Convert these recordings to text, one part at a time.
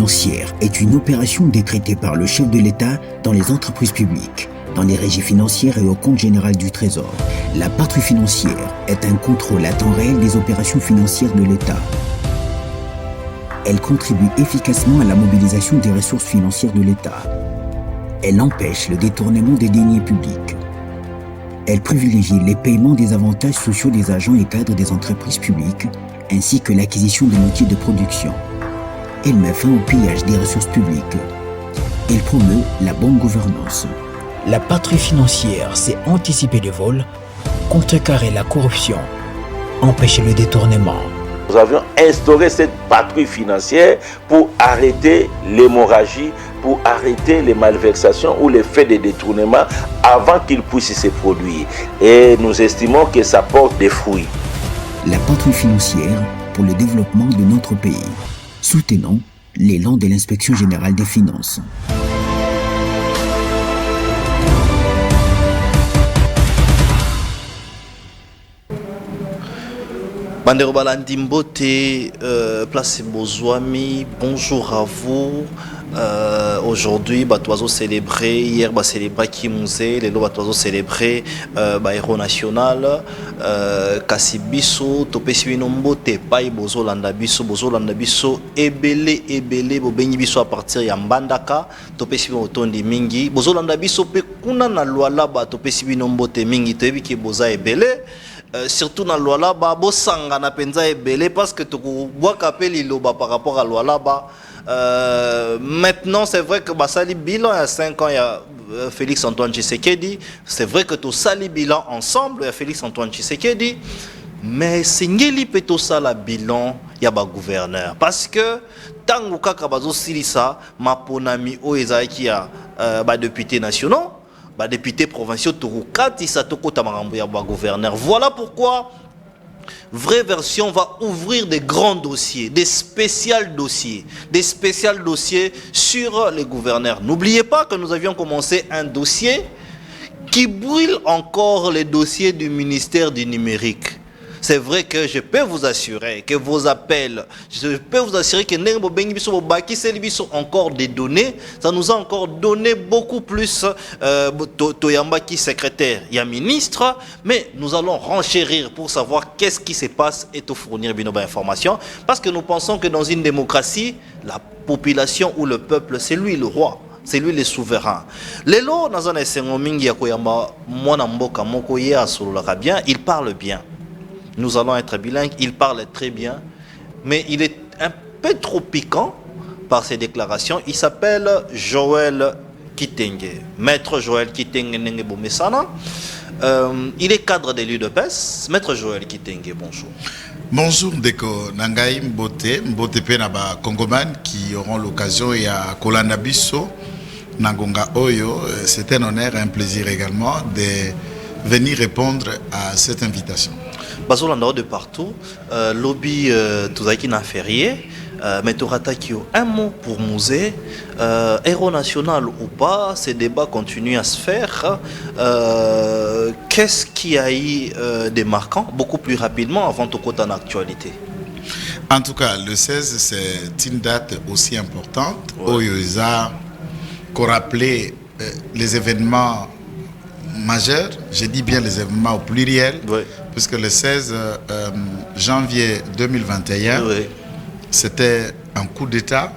financière est une opération décrétée par le chef de l'État dans les entreprises publiques, dans les régies financières et au compte général du Trésor. La patrouille financière est un contrôle à temps réel des opérations financières de l'État. Elle contribue efficacement à la mobilisation des ressources financières de l'État. Elle empêche le détournement des deniers publics. Elle privilégie les paiements des avantages sociaux des agents et cadres des entreprises publiques, ainsi que l'acquisition de outils de production. Elle met fin au pillage des ressources publiques. Elle promeut la bonne gouvernance. La patrouille financière, c'est anticiper les vols, contrecarrer la corruption, empêcher le détournement. Nous avions instauré cette patrouille financière pour arrêter l'hémorragie, pour arrêter les malversations ou les faits de détournement avant qu'ils puissent se produire. Et nous estimons que ça porte des fruits. La patrouille financière pour le développement de notre pays. Soutenons l'élan de l'Inspection générale des finances. Bandero Balandi Mbote, place Bozouami, bonjour à vous. Aujourd'hui, Batoizo célébré, hier, célébré Kimouze, les lots Batoizo célébré, Héros National, Kassibiso, Topesibino Mbote, Pai, Bozo Landabiso, Ebele, Bobeni Biso à partir de Mbandaka, Topesibino Otondi Mingi, Bozo Landabiso, Pekuna na Lualaba, Topesibino Mbote Mingi, Tevi ki Boza Ebele. Surtout dans Lualaba, Bosanga na penza ebele parce que tu vois qu'appelle Iloba par rapport à Lualaba. Maintenant, c'est vrai que Sali bilan il y a 5 ans, il y a Félix Antoine Tshisekedi. C'est vrai que tu sali bilan ensemble, il y a Félix Antoine Tshisekedi. Mais c'est Ngeli Peto Sala bilan, il y a ba gouverneur. Parce que tant que Kabazo Silisa, ma ponami o ezaki ya députés nationaux. Députés provinciaux Tourukati Satoko Tamarambuya gouverneur. Voilà pourquoi Vraie Version va ouvrir des grands dossiers, des spéciaux dossiers sur les gouverneurs. N'oubliez pas que nous avions commencé un dossier qui brûle encore les dossiers du ministère du numérique. C'est vrai que je peux vous assurer que vos appels, je peux vous assurer que nous sont encore des données. Ça nous a encore donné beaucoup plus. Toyamba qui secrétaire, il y a ministre, mais nous allons renchérir pour savoir qu'est-ce qui se passe et te fournir une information. Parce que nous pensons que dans une démocratie, la population ou le peuple, c'est lui le roi. C'est lui le souverain. Lelo, dans un essengomingi ya koyamba mwana mboka moko ye asololaka bien, il parle bien. Nous allons être bilingues, il parle très bien, mais il est un peu trop piquant par ses déclarations. Il s'appelle Joël Kitenge, maître Joël Kitenge Nenge Bomesana. Il est cadre de l'UDPS. Maître Joël Kitenge, bonjour. Bonjour Ndeko Nangai Mbote Penaba Congoman qui auront l'occasion et à Kolanda Bisso, Nangonga Oyo. C'est un honneur et un plaisir également de venir répondre à cette invitation. Bazolanda de partout, lobby Touzaki n'a férié, mais Toratakio, un mot pour Musée, héros national ou pas, ces débats continuent à se faire. Qu'est-ce qui a eu des marquants beaucoup plus rapidement avant tout côté en actualité? En tout cas, le 16, c'est une date aussi importante où il a rappelé les événements majeurs, je dis bien les événements au pluriel, puisque le 16 janvier 2021, c'était un coup d'État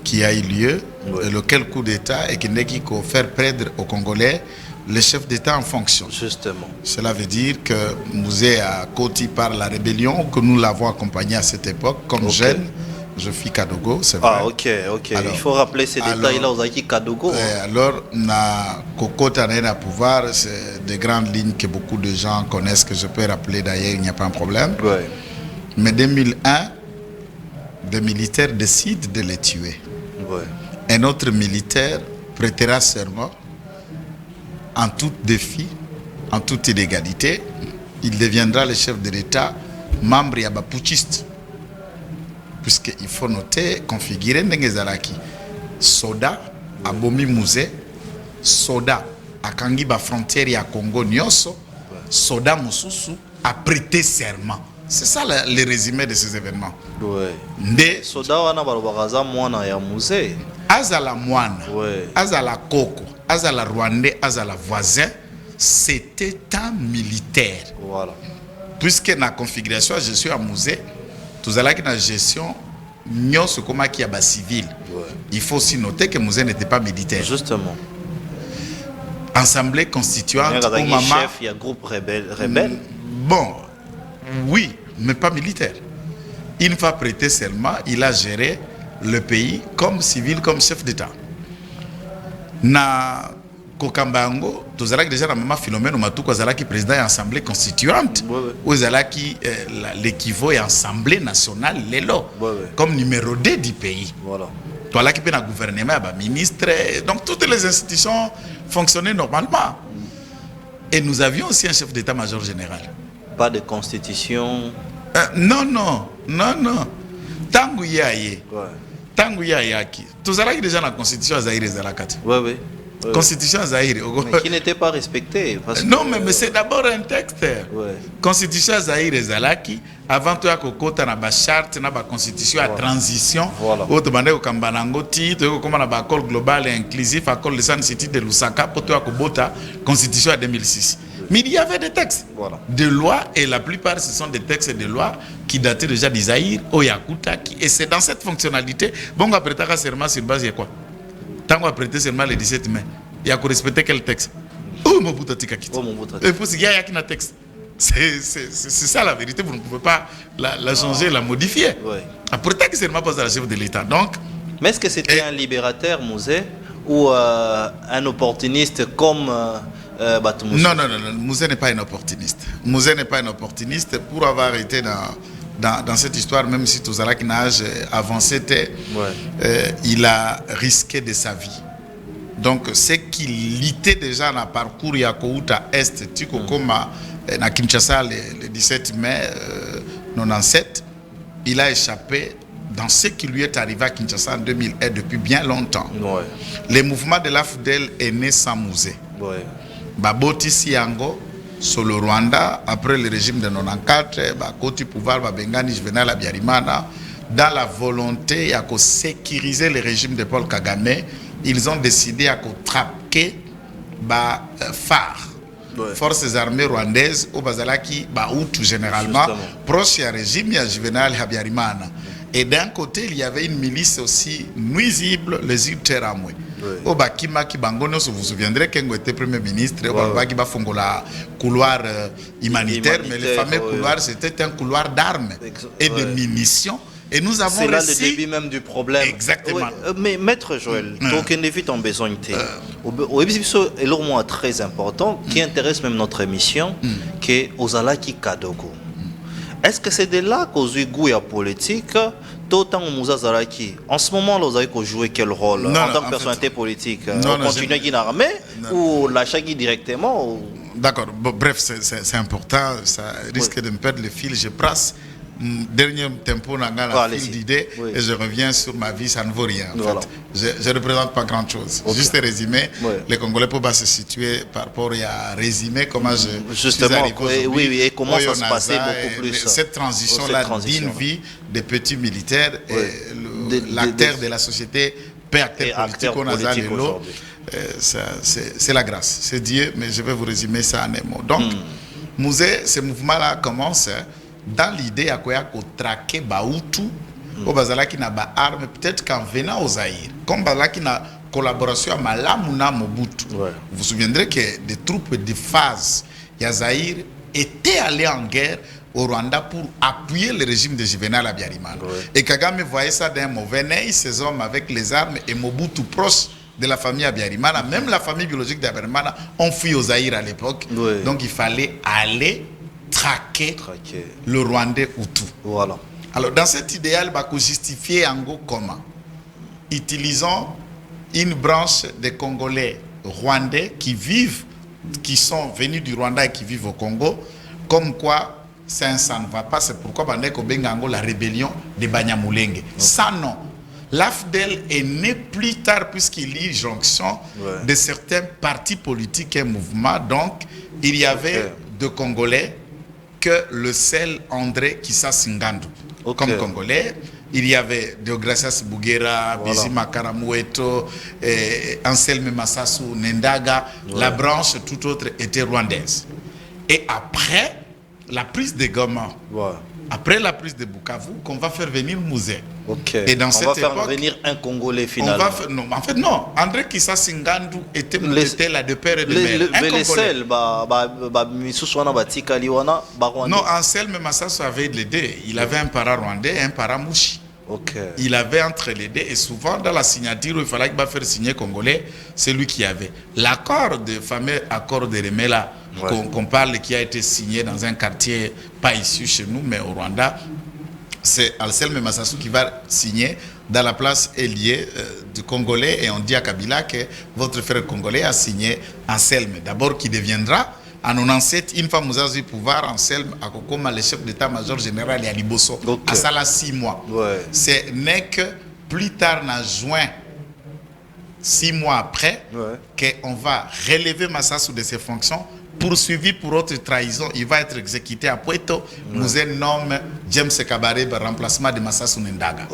qui a eu lieu, et lequel coup d'État et qui n'est qu'à faire perdre aux Congolais le chef d'État en fonction. Justement. Cela veut dire que Musée a côté par la rébellion, que nous l'avons accompagné à cette époque comme jeune. Je suis Kadogo, c'est vrai. Ah, ok. Alors, il faut rappeler ces détails-là aux Aïki Kadogo. Alors, na Koko Tanena pouvoir, c'est des grandes lignes que beaucoup de gens connaissent, que je peux rappeler d'ailleurs, il n'y a pas un problème. Mais 2001, des militaires décident de les tuer. Un autre militaire prêtera serment en tout défi, en toute illégalité. Il deviendra le chef de l'État, membre yabaputiste. Puisqu'il faut noter, configurer Ndengezalaki. Soda, à Bomi Musée, Soda, à Kangiba frontière à Congo Nyoso, Soda Moussousou a prêté serment. C'est ça le résumé de ces événements. Ouais. Nde Soda wana balobakaza mwana ya musée. azala mwana, Ouais. azala koko, azala rwandais, azala voisin, c'était un militaire. Voilà. Puisque dans la configuration je suis à musée, tout à l'heure la gestion nyonso koma ki ya ba civil. Ouais. Il faut aussi noter que musée n'était pas militaire. Justement. Assemblée constituante au Il moment chef, il y a groupe rebelle. bon, oui, mais pas militaire. Une fois prêté seulement, il a géré le pays comme civil, comme chef d'État. Na Kokambango, tout ça déjà la maman Philomène Matuko qui président de l'Assemblée constituante, ou qui l'équivalent de l'Assemblée nationale, comme numéro 2 du pays. Voilà. Toi là qui peut le gouvernement, ministre, donc toutes les institutions fonctionnaient normalement. Et nous avions aussi un chef d'état-major général. Pas de constitution. Non. Tangu yaye. Ouais. Tangu yaki. Tout ça là qui déjà la constitution à Zaïre Zalakati. Ouais. Constitution à Zaïre. Mais qui n'était pas respectée. Non, mais c'est d'abord un texte. Ouais. Constitution à Zaïre Zalaki. Avant tout, il y a une charte, une constitution à transition. Voilà. Autre bande au Kambanango, titre, comme un accord global et inclusif, accord de San City de Lusaka, pour tout à constitution à 2006. Mais il y avait des textes de loi, et la plupart ce sont des textes de loi qui dataient déjà d'Isaïr, Oyakuta, et c'est dans cette fonctionnalité. Bon, après, tu as serment sur base de quoi? Tant qu'on a prêté seulement le 17 mai, il y a qu'à respecter quel texte? Oh, mon bout de tikakit. Et pour ce qu'il y a qu'un texte. C'est ça la vérité, vous ne pouvez pas la changer, la modifier. Ouais. Après, tu as seulement pas la chef de l'État. Donc, mais est-ce que c'était un libérateur, Mouzé, ou un opportuniste comme Non, Mouzé n'est pas un opportuniste. Mouzé n'est pas un opportuniste. Pour avoir été dans cette histoire, même si Tozala qui n'a avancé, il a risqué de sa vie. Donc, c'est qu'il était déjà dans le parcours Yakouta Est, Tikokoma, à Kinshasa le 17 mai 97, il a échappé dans ce qui lui est arrivé à Kinshasa en 2001 depuis bien longtemps. Ouais. Le mouvement de l'AFDEL est né sans Mouzé. Ouais. Baboti Siango, sur le Rwanda, après le régime de 94, côté pouvoir, Bengani Juvenal Abiyarimana, dans la volonté de sécuriser le régime de Paul Kagame, ils ont décidé de traquer phare. Ouais. Forces armées rwandaises au Bazalaki, Baoutou généralement, proche du régime de Juvenal Habyarimana. Et d'un côté, il y avait une milice aussi nuisible, les Ulteramwe. Au Bakima qui bangono, vous vous souviendrez qu'il était Premier ministre, au Baki Bafongola couloir humanitaire, mais le fameux couloir, c'était un couloir d'armes et de munitions. Et nous avons c'est là le début même du problème. Exactement. Mais Maître Joël, donc on évite en besoin au épisode est très important qui intéresse même notre émission, qui est Ozalaki Kadogo. Est-ce que c'est de là qu'aux goût à politique, d'autant Mouzazalaki, en ce moment, vous avez joué quel rôle en tant que personnalité politique? On continue à l'armée ou lâcher directement? D'accord, bref, c'est important, ça risque de me perdre le fil, je brasse. Dernier tempo dans la file d'idées et je reviens sur ma vie, ça ne vaut rien. En fait. Je ne représente pas grand chose. Juste résumé, les Congolais peuvent se situer par rapport à résumer comment je justement, suis arrivé et comment ça se passait beaucoup plus. Cette transition-là d'une vie des petits militaires et l'acteur de la société, acteur politique qu'on a dans l'eau, c'est la grâce. C'est Dieu, mais je vais vous résumer ça en un mot. Donc, Mouzé, ce mouvement-là commence dans l'idée à quoi traquer Baoutou au Bazalaki na ba arme peut-être qu'en venant aux Zaïre comme Bazalaki na collaboration à Malamuna Mobutu. Vous vous souviendrez que des troupes de phase Zaïre étaient allées en guerre au Rwanda pour appuyer le régime de Juvenal Abiyarimana. Et Kagame voyait ça d'un mauvais œil, ces hommes avec les armes et Mobutu proche de la famille Abiyarimana, même la famille biologique d'Abiyarimana ont fui aux Zaïre à l'époque. Donc il fallait aller traquer le Rwandais Hutu. Voilà. Alors, dans cet idéal, il faut justifier Ango comment? Utilisons une branche des Congolais rwandais qui sont venus du Rwanda et qui vivent au Congo, comme quoi ça ne va pas. C'est pourquoi Bandeko Bengango, la rébellion de Banyamulenge. Ça, non. L'AFDEL est né plus tard puisqu'il y a une jonction de certains partis politiques et mouvements. Donc, il y avait deux Congolais que le seul André Kissas Ngandu. Comme Congolais, il y avait Deogracias Bouguera, Bizima Karamoueto, Anselme Massassou, Nendaga. La branche tout autre était rwandaise. Et après la prise de Goma, après la prise de Bukavu, qu'on va faire venir Mouzé. Et dans cette époque, on va faire venir un Congolais finalement. Non, en fait, non. André Kissas Ngandu était là de père et de mère. Non, Anselme Massassou avait les deux. Il avait un para rwandais et un para mouchi. Il avait entre les deux. Et souvent, dans la signature, il fallait qu'il faire signer Congolais. C'est lui qui avait. L'accord, le fameux accord de Remela, qu'on parle, qui a été signé dans un quartier, pas ici chez nous, mais au Rwanda. C'est Anselme Massassou qui va signer dans la place Elie du Congolais, et on dit à Kabila que votre frère congolais a signé Anselme. D'abord qui deviendra en 97, une fois que vous pouvoir, Anselme a comme le chef d'état-major général et à Liboso. À ça là 6 mois. C'est n'est que plus tard en juin, 6 mois après, qu'on va relever Massassou de ses fonctions. Poursuivi pour autre trahison, il va être exécuté à Puerto. Nous nomme James Kabaré, remplacement de Massassou Nendaga.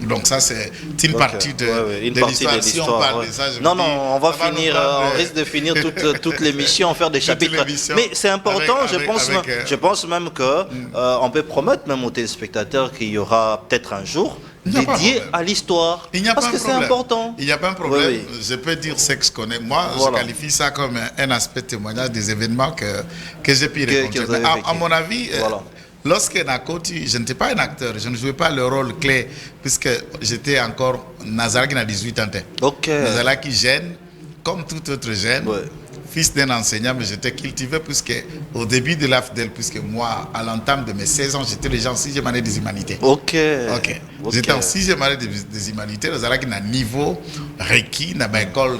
Donc ça c'est une partie de l'histoire. Si on parle de ça, non, on va finir, on risque de finir toute l'émission, en faire des chapitres. Mais c'est important, je pense même que on peut promettre même aux téléspectateurs qu'il y aura peut-être un jour dédié à l'histoire. Parce que c'est important. Il n'y a pas un problème. Je peux dire ce que je connais. Moi, je qualifie ça comme un aspect témoignage des événements que j'ai pu rencontrer. À mon avis, lorsque Nakoti, je n'étais pas un acteur, je ne jouais pas le rôle clé, puisque j'étais encore Nazara qui a 18 ans. Nazara qui jeune, comme tout autre jeune. Fils d'un enseignant, mais j'étais cultivé puisque au début de l'AFDEL, puisque moi, à l'entame de mes 16 ans, j'étais déjà en 6e année des humanités. J'étais en 6e année des humanités, dans un niveau requis, dans une école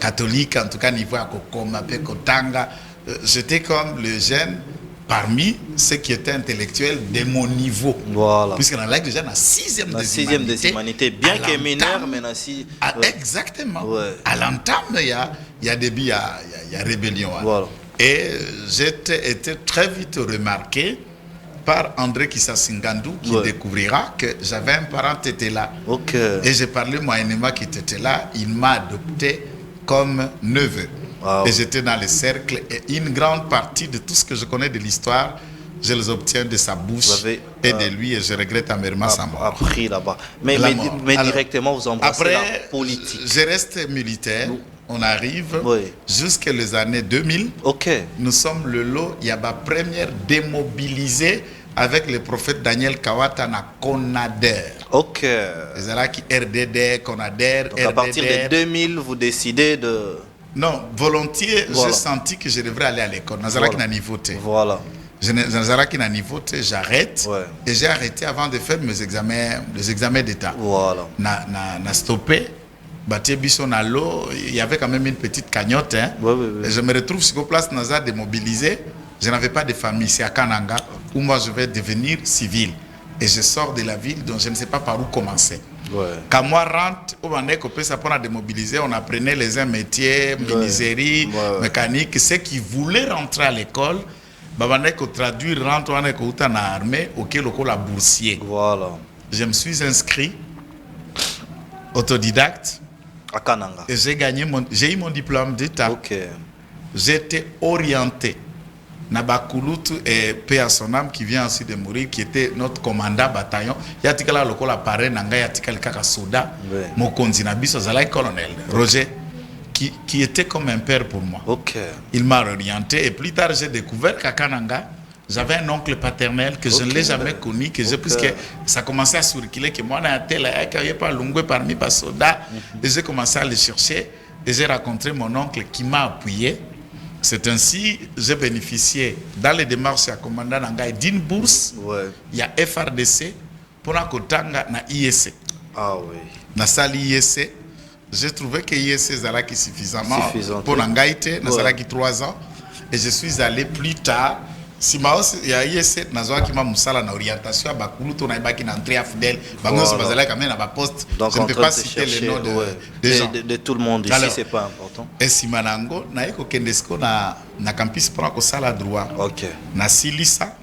catholique, en tout cas niveau à Kokoma, Kotanga. J'étais comme le jeune parmi ceux qui étaient intellectuels de mon niveau. Puisque dans l'âge déjà, dans 6e des humanités, bien que mineur, mais exactement. À l'entame, il y a début, il y a rébellion. Et j'ai été très vite remarqué par André Kissas Ngandu qui découvrira que j'avais un parent qui était là. Et j'ai parlé moyennement qui était là. Il m'a adopté comme neveu. Et j'étais dans le cercle, et une grande partie de tout ce que je connais de l'histoire, je les obtiens de sa bouche et de lui, et je regrette amèrement sa mort. Appris là-bas. Mais directement, vous embrassez la politique. Je reste militaire. On arrive jusqu'à les années 2000. Nous sommes le lot, il y a ma première démobilisée avec le prophète Daniel Kawata na Conader. C'est là qui RDD, Conader, RDD. À partir de 2000, vous décidez de... Non, volontiers, j'ai senti que je devrais aller à l'école. Nazara qui n'a niveauté. Nazara qui n'a niveauté, j'arrête. Et j'ai arrêté avant de faire mes examens, les examens d'État. Na stoppé. Il y avait quand même une petite cagnotte. Et je me retrouve sur place, Nazara démobilisé. Je n'avais pas de famille, c'est à Kananga, où moi je vais devenir civil. Et je sors de la ville, donc je ne sais pas par où commencer. Quand moi rentre, on a démobilisé, on apprenait les un métiers, menuiserie, mécanique. Ceux qui voulaient rentrer à l'école, on traduire, rentre en armée, auquel on a boursier. Je me suis inscrit, autodidacte, à Kananga. Et j'ai eu mon diplôme d'État. J'étais orienté. Nabakulutu et paix à son âme qui vient aussi de mourir, qui était notre commandant bataillon. Yatikala lokola paré nanga yatikala kaka soda. Mokonzi nabiso zalai colonel Roger qui était comme un père pour moi. Il m'a orienté et plus tard j'ai découvert qu'à Kananga j'avais un oncle paternel que je ne l'ai jamais connu, que puisque ça commençait à circuler que moi dans tel qu'il n'y a pas longé parmi les soldats et j'ai commencé à le chercher et j'ai rencontré mon oncle qui m'a appuyé. C'est ainsi que j'ai bénéficié dans les démarches à commandant Nangaï d'une bourse. Il y a FRDC pour la Kotanga na IEC. Dans la IEC, j'ai trouvé que IEC est suffisamment pour Nangaï, dans 3 ans. Et je suis allé plus tard si il y a ISC nazoa qui m'a moussala na orientation ba kuluto na ibaki na entrée à fidèle ba moi c'est bazala quand même na poste. Je ne peux pas citer les noms des gens de tout le monde ici, c'est pas important. Et si manango na eko kendesko na campus pour ko sala droit. OK. Na silisa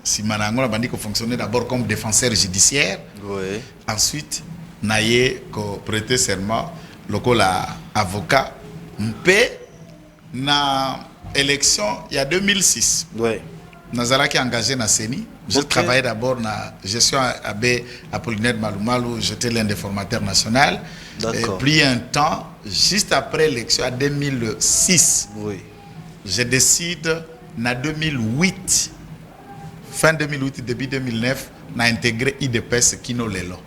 si manango na bandi ko fonctionner d'abord comme défenseur judiciaire. Oui. Ensuite naye ko prêter serment lokola avocat mpe na élection il y a 2006. Oui. Nazala qui est engagé dans CENI. Je travaillais d'abord dans la gestion AB Apollinaire Malumalu, j'étais l'un des formateurs nationaux. Et puis un temps, juste après l'élection en 2006, oui. Je décide en 2008, fin 2008, début 2009, d'intégré IDPS Kino Lelo.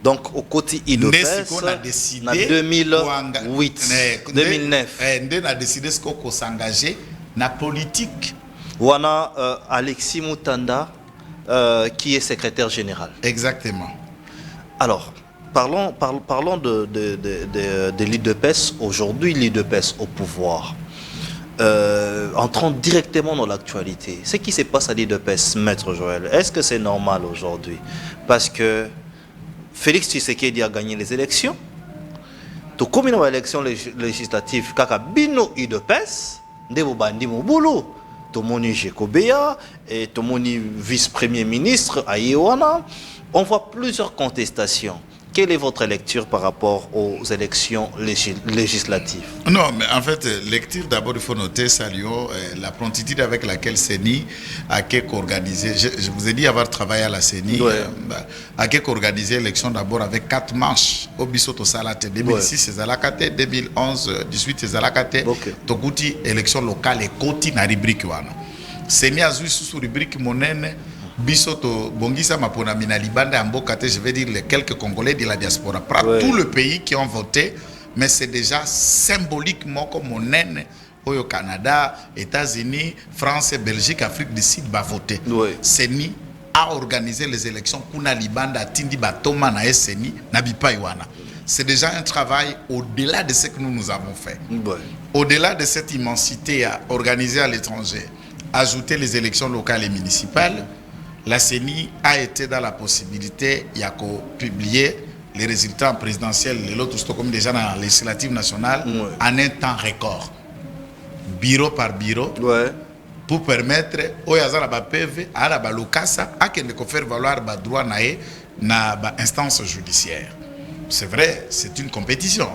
Donc, au côté IDPS, on a décidé en 2008, 2009. On a décidé de s'engager dans la politique. Wana Alexis Moutanda, qui est secrétaire général. Exactement. Alors, parlons de l'IDPS. Aujourd'hui, l'IDPS au pouvoir. Entrons directement dans l'actualité. Ce qui se passe à l'IDPS, Maître Joël, est-ce que c'est normal aujourd'hui? Parce que Félix Tshisekedi a gagné les élections. Tout comme une élection législative, kaka bino IDPS, ndebo bandi mobulu, tomoni Jekobeya et tomoni vice-premier ministre Ayewana. On voit plusieurs contestations. Quelle est votre lecture par rapport aux élections législatives? Non, mais en fait, lecture d'abord, il faut noter, saluons la promptitude avec laquelle CENI a organisé. Je vous ai dit avoir travaillé à la CENI, a organisé l'élection d'abord avec 4 manches. Au Bissoto Salate, 2006, c'est Zalakate, 2011, 18, c'est Zalakate. Tokuti, élection locale et Koti na rubrique wana. CENI a joué sous rubrique monnaie. Bisoto Bongisa Mapona Mina Libanda Ambokate, je vais dire les quelques Congolais de la diaspora. Pas tous les pays qui ont voté, mais c'est déjà symboliquement comme on est au Canada, États-Unis, France, Belgique, Afrique du Sud va voter. CENI a organisé les élections Kuna Libanda Tindi Batoma na CENI Nabipa Iwana. C'est déjà un travail au-delà de ce que nous avons fait. Au-delà de cette immensité à organiser à l'étranger, ajouter les élections locales et municipales, la CENI a été dans la possibilité de publier les résultats présidentiels de l'autre comme déjà dans la législative nationale en un temps record, bureau par bureau, pour permettre aux PV à la Balokasa à faire valoir le droit na instance judiciaire. C'est vrai, c'est une compétition.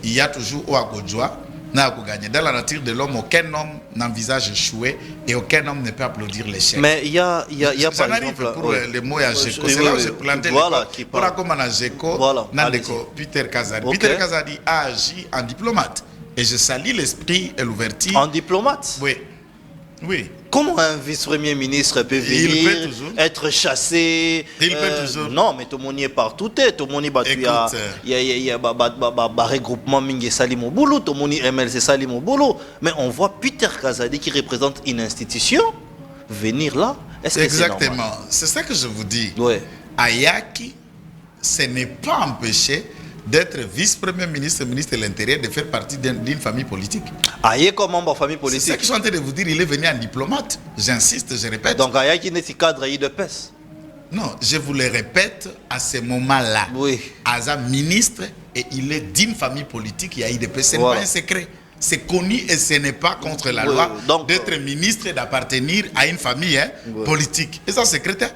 Il y a toujours au Agodjoa. Dans la nature de l'homme, aucun homme n'envisage échouer et aucun homme ne peut applaudir l'échec. Mais il y a par exemple... pour les mots à Géco. C'est là où j'ai planté les pour comme à Géco, Peter Kazadi. Peter Kazadi a agi en diplomate. Et je salue l'esprit et l'ouverture. En diplomate? Oui. Oui. Comment un vice-premier ministre peut venir être chassé? Il peut toujours. Non, mais tout le monde est partout. Tout le monde il y a regroupement Mingi Salimo Boulou, tout le monde MLC Salimo Boulou. Mais on voit Peter Kazadi qui représente une institution venir là. Est-ce que c'est normal? Exactement. C'est ça que je vous dis. Ayaki, ce n'est pas empêché d'être vice-premier ministre, ministre de l'Intérieur, de faire partie d'une famille politique. Aïe comme membre de famille politique. C'est ça que je suis en train de vous dire, il est venu en diplomate. J'insiste, je répète. Donc Aïe qui n'est pas cadre IDPS. Non, je vous le répète, à ce moment-là, Aza ministre, et il est d'une famille politique, il y a IDPS, ce n'est pas un secret. C'est connu et ce n'est pas contre la loi d'être ministre et d'appartenir à une famille politique. Et ça, secrétaire,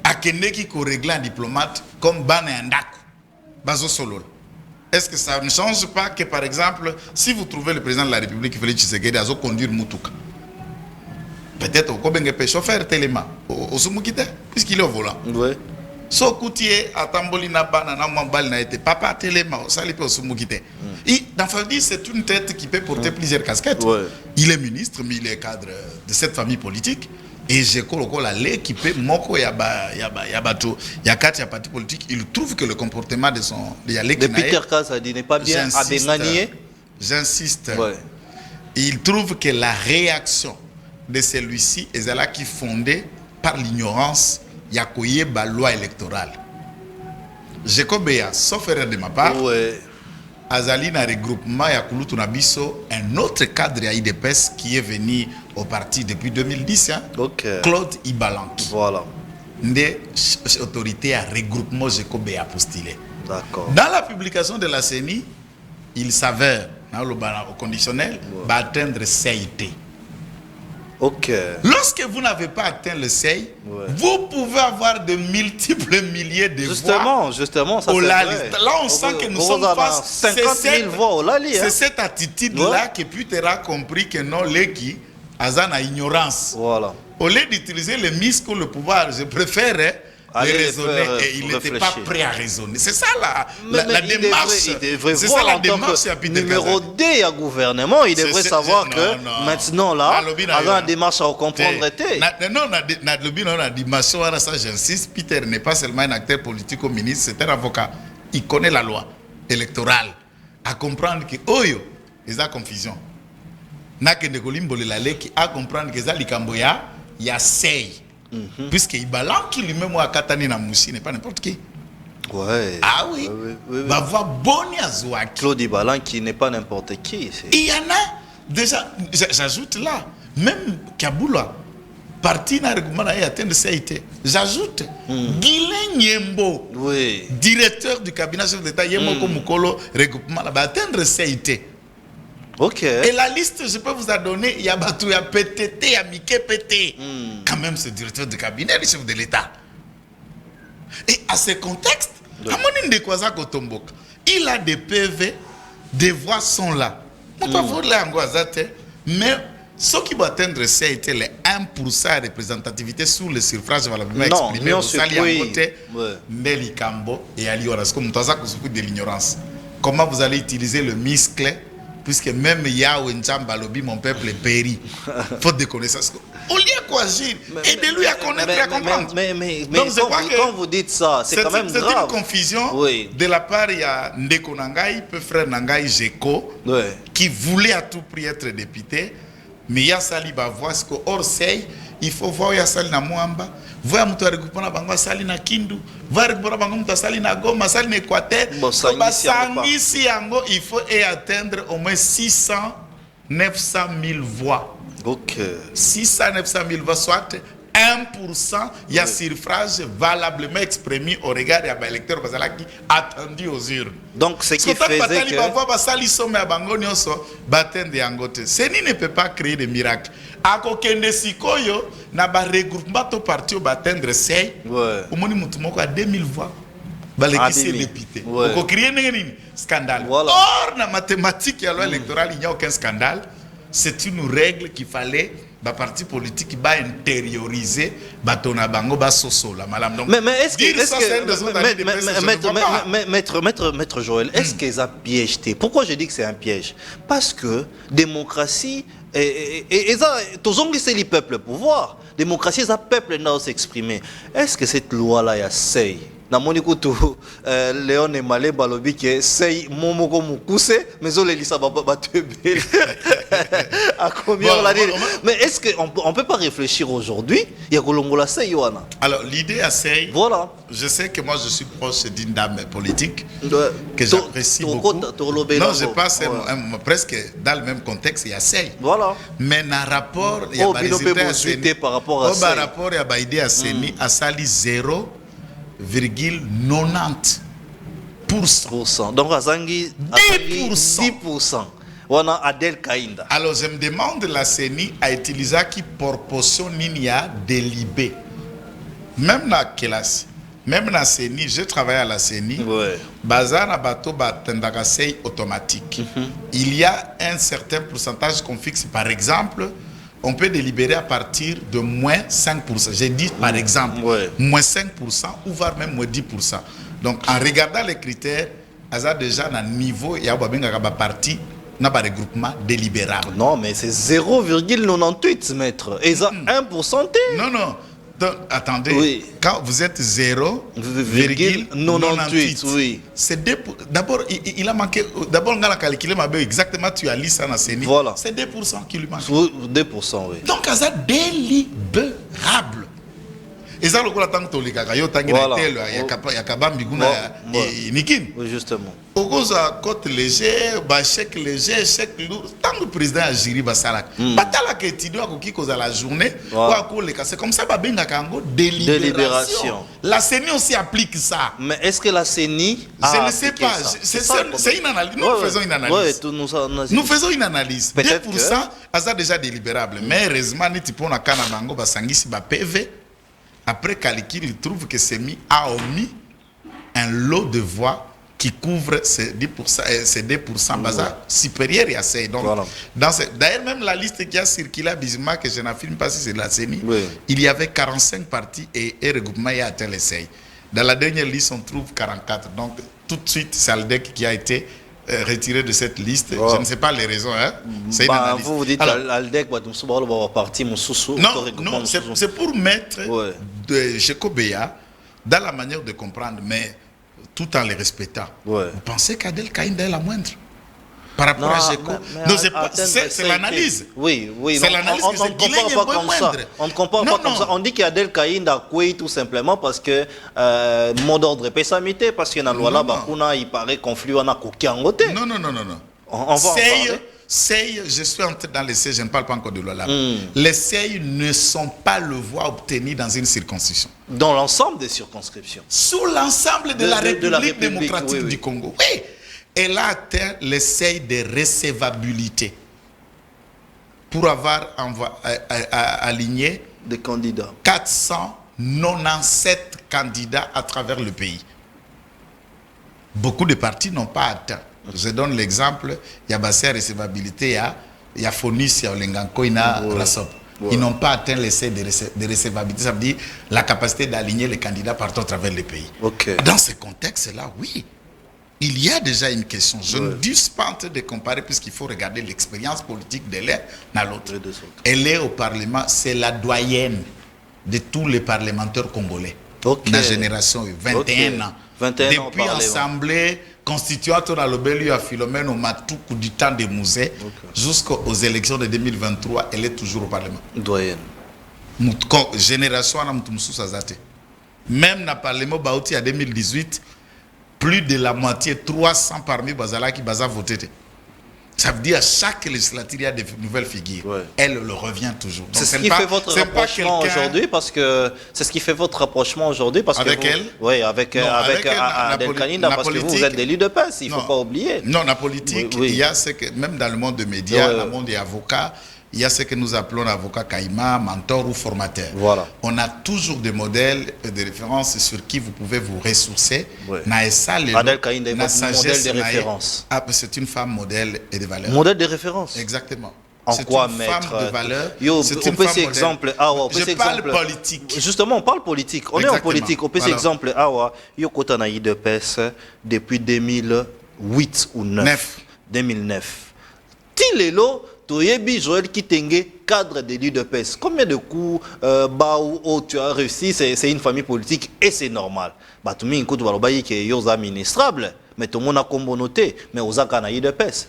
à Keneki qui règle un diplomate comme Ban et Andaku. Est-ce que ça ne change pas que, par exemple, si vous trouvez le président de la République, Félix Tshisekedi, à conduire Moutouka, peut-être au Kobenge peut chauffeur Téléma, au Soumukite, puisqu'il est au volant. So Koutier, à Tambolina Banana, Mambal n'a été papa Téléma, au Salipé au Soumukite. Dans famille, c'est une tête qui peut porter plusieurs casquettes. Il est ministre, mais il est cadre de cette famille politique. Et j'ai l'équipe moko parti politique, il trouve que le comportement de son de Peter Kazadi n'est pas bien abengagné. J'insiste. Il trouve que la réaction de celui-ci est là qui fondée par l'ignorance yakoye ba loi électorale. Jekobea, sauf erreur de ma part, Azali na regroupement ya Kulutu na biso un autre cadre à IDPS qui est venu au parti depuis 2010 hein? Claude Ibalanki. Voilà. Des autorités à regroupement Jekobe a postulé. D'accord. Dans la publication de la CENI, il s'avère au conditionnel va atteindre CIT. Ok. Lorsque vous n'avez pas atteint le seuil, vous pouvez avoir de multiples milliers de voix. Justement, ça au c'est Lali. vrai. Là, on sent que nous sommes face 50 000 voix au Lali. C'est cette attitude-là que Putera a compris que non, l'équipe a ignorance. Voilà. Au lieu d'utiliser le misque, le pouvoir, je préfère les raisonner et il n'était pas prêt à raisonner. C'est ça la démarche. C'est ça la démarche. Numéro 2 à gouvernement, il devrait savoir que maintenant là, dans la démarche à comprendre. Non, dans la dimension, ça j'insiste, Peter n'est pas seulement un acteur politique ou ministre, c'est un avocat. Il connaît la loi électorale. À comprendre que, oh yo, il y a confusion. N'a que de Kolimbo qui a comprendre que ça, il y a seuil. Puisque Ibalanki lui-même à Katani na Moussi n'est pas n'importe qui. Ouais. Ah oui. Va voir Boni Azouaki. Claude Ibalanki n'est pas n'importe qui. Il y en a déjà, j'ajoute là, même Kaboula, parti dans le regroupement a atteint de CIT. J'ajoute Guilain Yembo, directeur du cabinet chef d'État Yemoko Mukolo, regroupement va atteindre CIT. Ok. Et la liste, je peux vous la donner. Il y a Batou, il y a PTT, il y a Mickey PT. Quand même, ce directeur de cabinet du chef de l'État. Et à ce contexte, il a des PV, des voix sont là. Mais ce qui va atteindre, c'est les 1% de représentativité sur le suffrage valablement exprimé au Sali Angote, Nelly Kambo et Ali Oras. Comme de l'ignorance. Comment vous allez utiliser le muscle? Puisque même Yahweh Njambalobi, mon peuple périt. Faute de connaissance. Au lieu d'agir, aidez-lui à connaître et à comprendre. Mais quand vous dites ça, c'est quand même grave. C'est une confusion. De la part, il y a Ndeko Nangai, peu frère Nangai Jeko, qui voulait à tout prix être député. Mais il y a Sali Bavois, parce qu'hors seuil, il faut voir il y a Sali na Mwamba. Voir mutu regroupement bango Sali na Kindu. Voir regroupement bango mutu Sali na Goma, Sali na Équateur. Basangisi yango, il faut atteindre au moins 600, 900 000 voix. Ok. 600, 900 000 voix, soit 1%, il y a suffrage valablement exprimé au regard des électeurs qui attendu aux urnes. Donc, ce qui faisait que... Ceni ne peut pas créer des miracles. Akokende sikoyo na ba regroupement to parti au atteindre seuil. Omoni mutu moko à 2000 voix. Balekisi député. Oko créer nini scandale. Or na mathématique ya loi électorale il n'y a aucun scandale. C'est une règle qu'il fallait ba parti politique qui va intérioriser batona bango ba soso la malam. Donc mais est-ce que maître Joël, est-ce qu'ils ont piégé? Pourquoi je dis que c'est un piège? Parce que démocratie et ça c'est le peuple pouvoir. Démocratie c'est le peuple n'a s'exprimer. Est-ce que cette loi là ya sey na monikutu Léon et Malé balobi que sey momoko mukuse mais on les lisa ba tebel à combien on l'a dit. Mais est-ce qu'on peut pas réfléchir aujourd'hui? Il y a Kolongola sey wana. Alors l'idée à sey. Voilà. Je sais que moi je suis proche d'une dame politique que j'apprécie beaucoup. Non, je passe presque dans le même contexte, il y a sey. Voilà. Mais dans rapport il y a par rapport à ça. Rapport il y a idée à Seni à sali 0,90%. Donc à Zangi 10%. On a Adel Kainda. Alors je me demande la CENI a utilisé qui proportion ninia de Libé. Même dans classe, même dans la CENI, je travaille à la CENI. Bazar à bateau batendakasei automatique. Il y a un certain pourcentage qu'on fixe. Par exemple, on peut délibérer à partir de moins 5%. J'ai dit par exemple, moins 5% ou voire même moins 10%. Donc en regardant les critères, il y a déjà un niveau, il y a une partie, n'a pas de regroupement délibérable. Non, mais c'est 0,98 mètres. Et ça, 1%. Non, non. Donc, attendez, quand vous êtes 0,98, oui. C'est d'abord, il a manqué. D'abord, on a calculé exactement, tu as lu ça dans la CENI. Voilà. C'est 2% qui lui manque. 2%, oui. Donc, c'est délibérable. Et ça, le coup, tant que tu as yo tangi na tel, il y a kabambi kuna nikin. Oui, justement. Au cause à côte léger, chèque léger, chèque lourd. Tant que le président a géré Basalak, batala que tu dois cause à la journée, c'est comme ça, babenga kango délibération. La CENI aussi applique ça. Mais est-ce que la CENI je ne sais pas. C'est une analyse. Nous faisons une analyse. Nous faisons une analyse. 2% ça déjà délibérable. Mais heureusement, nous typons na kana bango basangisi ba PV. Après calcul, il trouve que CENI a omis un lot de voix qui couvre ces 10%, ces 2% bazar supérieur et assez. Donc, d'ailleurs, même la liste qui a circulé à Bismarck, que je n'affirme pas si c'est la CENI, il y avait 45 partis et regroupement a atteint les seuils. Dans la dernière liste, on trouve 44. Donc, tout de suite, c'est Aldec qui a été retiré de cette liste. Je ne sais pas les raisons. Hein? C'est une analyse. Vous dites Aldec va partir mon sous-sous. Non, c'est pour mettre de Jekobea dans la manière de comprendre, mais tout en les respectant. Vous pensez qu'Adel Kaïnda est la moindre par rapport à Jeko? Non, c'est l'analyse. Oui. C'est l'analyse que on ne compare pas comme ça. On ne compare pas comme ça. On dit qu'Adel Kaïnda a coué tout simplement parce que mot d'ordre est samité, parce que dans la loi là, il paraît conflit on a aucun côté. Non. On va en parler. CEI, je suis entré dans les CEI, je ne parle pas encore de loi là. Les CEI ne sont pas le voix obtenu dans une circonscription. Dans l'ensemble des circonscriptions. Sous l'ensemble de la République démocratique du Congo. Oui. Elle a atteint les seuils de recevabilité pour avoir aligné des candidats. 497 candidats à travers le pays. Beaucoup de partis n'ont pas atteint. Je donne l'exemple, il y a Bassia recevabilité, il y a Fonis, il y a Olenganko, il y a Rasop. Ils n'ont pas atteint les seuils de recevabilité, ça veut dire la capacité d'aligner les candidats partout à travers le pays. Dans ce contexte-là, oui, il y a déjà une question. Je ne dis pas en train de comparer puisqu'il faut regarder l'expérience politique de l'un à l'autre. Elle est au Parlement, c'est la doyenne de tous les parlementaires congolais. La génération 21 ans. 21 ans depuis l'Assemblée constituante dans le Bélu à Philomène au Matoukou du temps des musées jusqu'aux élections de 2023, elle est toujours au Parlement. Doyenne. Génération à Sazate. Même dans le Parlement Baouti en 2018, plus de la moitié, 300 parmi Bazala qui Baza voté. Ça veut dire à chaque législature, il y a des nouvelles figures. Elle le revient toujours. C'est ce qui fait votre rapprochement aujourd'hui, parce que c'est ce qui fait votre rapprochement aujourd'hui, parce avec que elle. Oui, avec Adel Kaïnda, parce que vous êtes des leaders de PES, il ne faut pas oublier. Non, la politique, il y a ce que même dans le monde des médias, dans le monde des avocats, il y a ce que nous appelons avocat caïma, mentor ou formateur. On a toujours des modèles de référence sur qui vous pouvez vous ressourcer. Adel Kaïnda est votre modèle de référence. C'est une femme modèle et de valeur. Modèle de référence. Exactement. En quoi une mettre femme de valeur. On peut exemple. Je parle politique. Justement, on parle politique. On est en politique. On peut exemple. Yo kota de PES depuis 2008 ou 2009. Tilelo. Toyebi Joël Kitenge, cadre de l'UDPS. Combien de coups tu as réussi? C'est une famille politique et c'est normal. Tout le monde est administrable, mais tout le monde a communauté, mais aux Akana UDPS.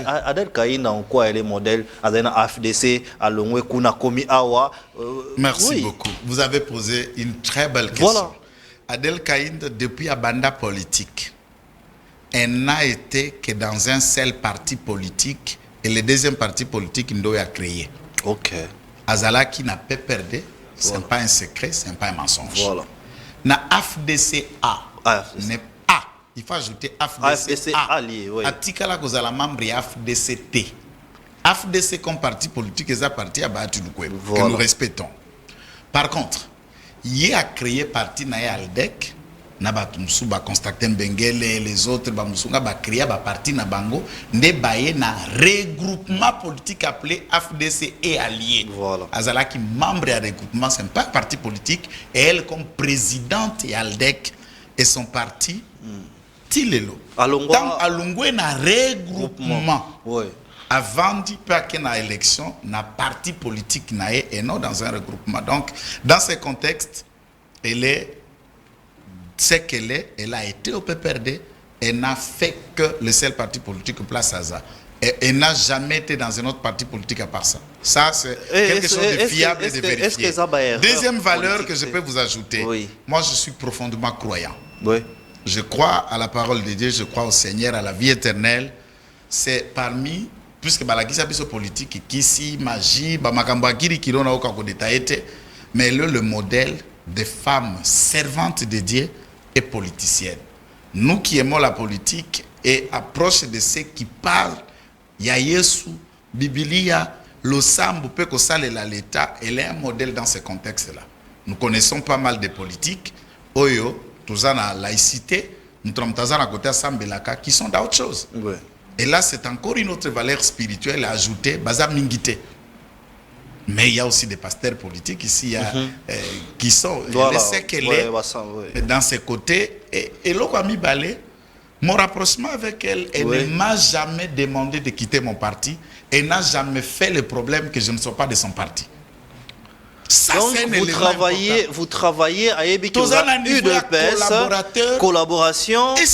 Adel Kaïnda, en quoi elle est modèle? Adena AFDC, Alongwe Kuna Komi Awa. Merci beaucoup. Vous avez posé une très belle question. Adel Kaïnda, depuis Abanda politique, elle n'a été que dans un seul parti politique. Et le deuxième parti politique, Ndo a créé. Azala qui n'a pas perdu, ce n'est pas un secret, ce n'est pas un mensonge. Na AFDCA, il faut ajouter AFDCA. Atikala Kozala membre AFDCT. AFDC comme parti politique, c'est un parti à Bahatouloukwé, que nous respectons. Par contre, il a créé parti Naye Aldec. Nabatumsu ba Constantin Bengele les autres ba musunga ba créer ba parti na bango nde baye na regroupement politique appelé AFDC et alliés. Azala qui membre à regroupement, c'est pas un parti politique, et elle comme présidente et Aldec et son parti Tilelo. Dans Alungwe na regroupement. Avant d'y passer na élection, na parti politique na et non dans un regroupement. Donc dans ce contexte, elle est ce qu'elle est, elle a été au PPRD, elle n'a fait que le seul parti politique place à ça. et n'a jamais été dans un autre parti politique à part ça. Ça, c'est quelque chose de fiable et de vérifié. Deuxième valeur que je peux vous ajouter, moi je suis profondément croyant. Oui. Je crois à la parole de Dieu, je crois au Seigneur, à la vie éternelle. C'est parmi, puisque balakisa biso politique, kisi, magie, makamboakiri qui l'on a au détaillé, mais le modèle des femmes servantes de Dieu et politiciennes. Nous qui aimons la politique et approche de ceux qui parlent, ya Yesu, Biblia, le sambo peut que ça l'État, elle est un modèle dans ce contexte-là. Nous connaissons pas mal de politiques, Oyo, tous en la laïcité, nous sommes à côté de Sambelaka, qui sont d'autres choses. Ouais. Et là, c'est encore une autre valeur spirituelle à ajouter, Baza Mingite. Mais il y a aussi des pasteurs politiques ici qui sont, voilà. Je sais qu'elle est dans ses côtés. Et l'Okwami Balé, mon rapprochement avec elle, elle ne m'a jamais demandé de quitter mon parti et n'a jamais fait le problème que je ne sois pas de son parti. Ça, donc vous travaillez à UDPS, collaboration, et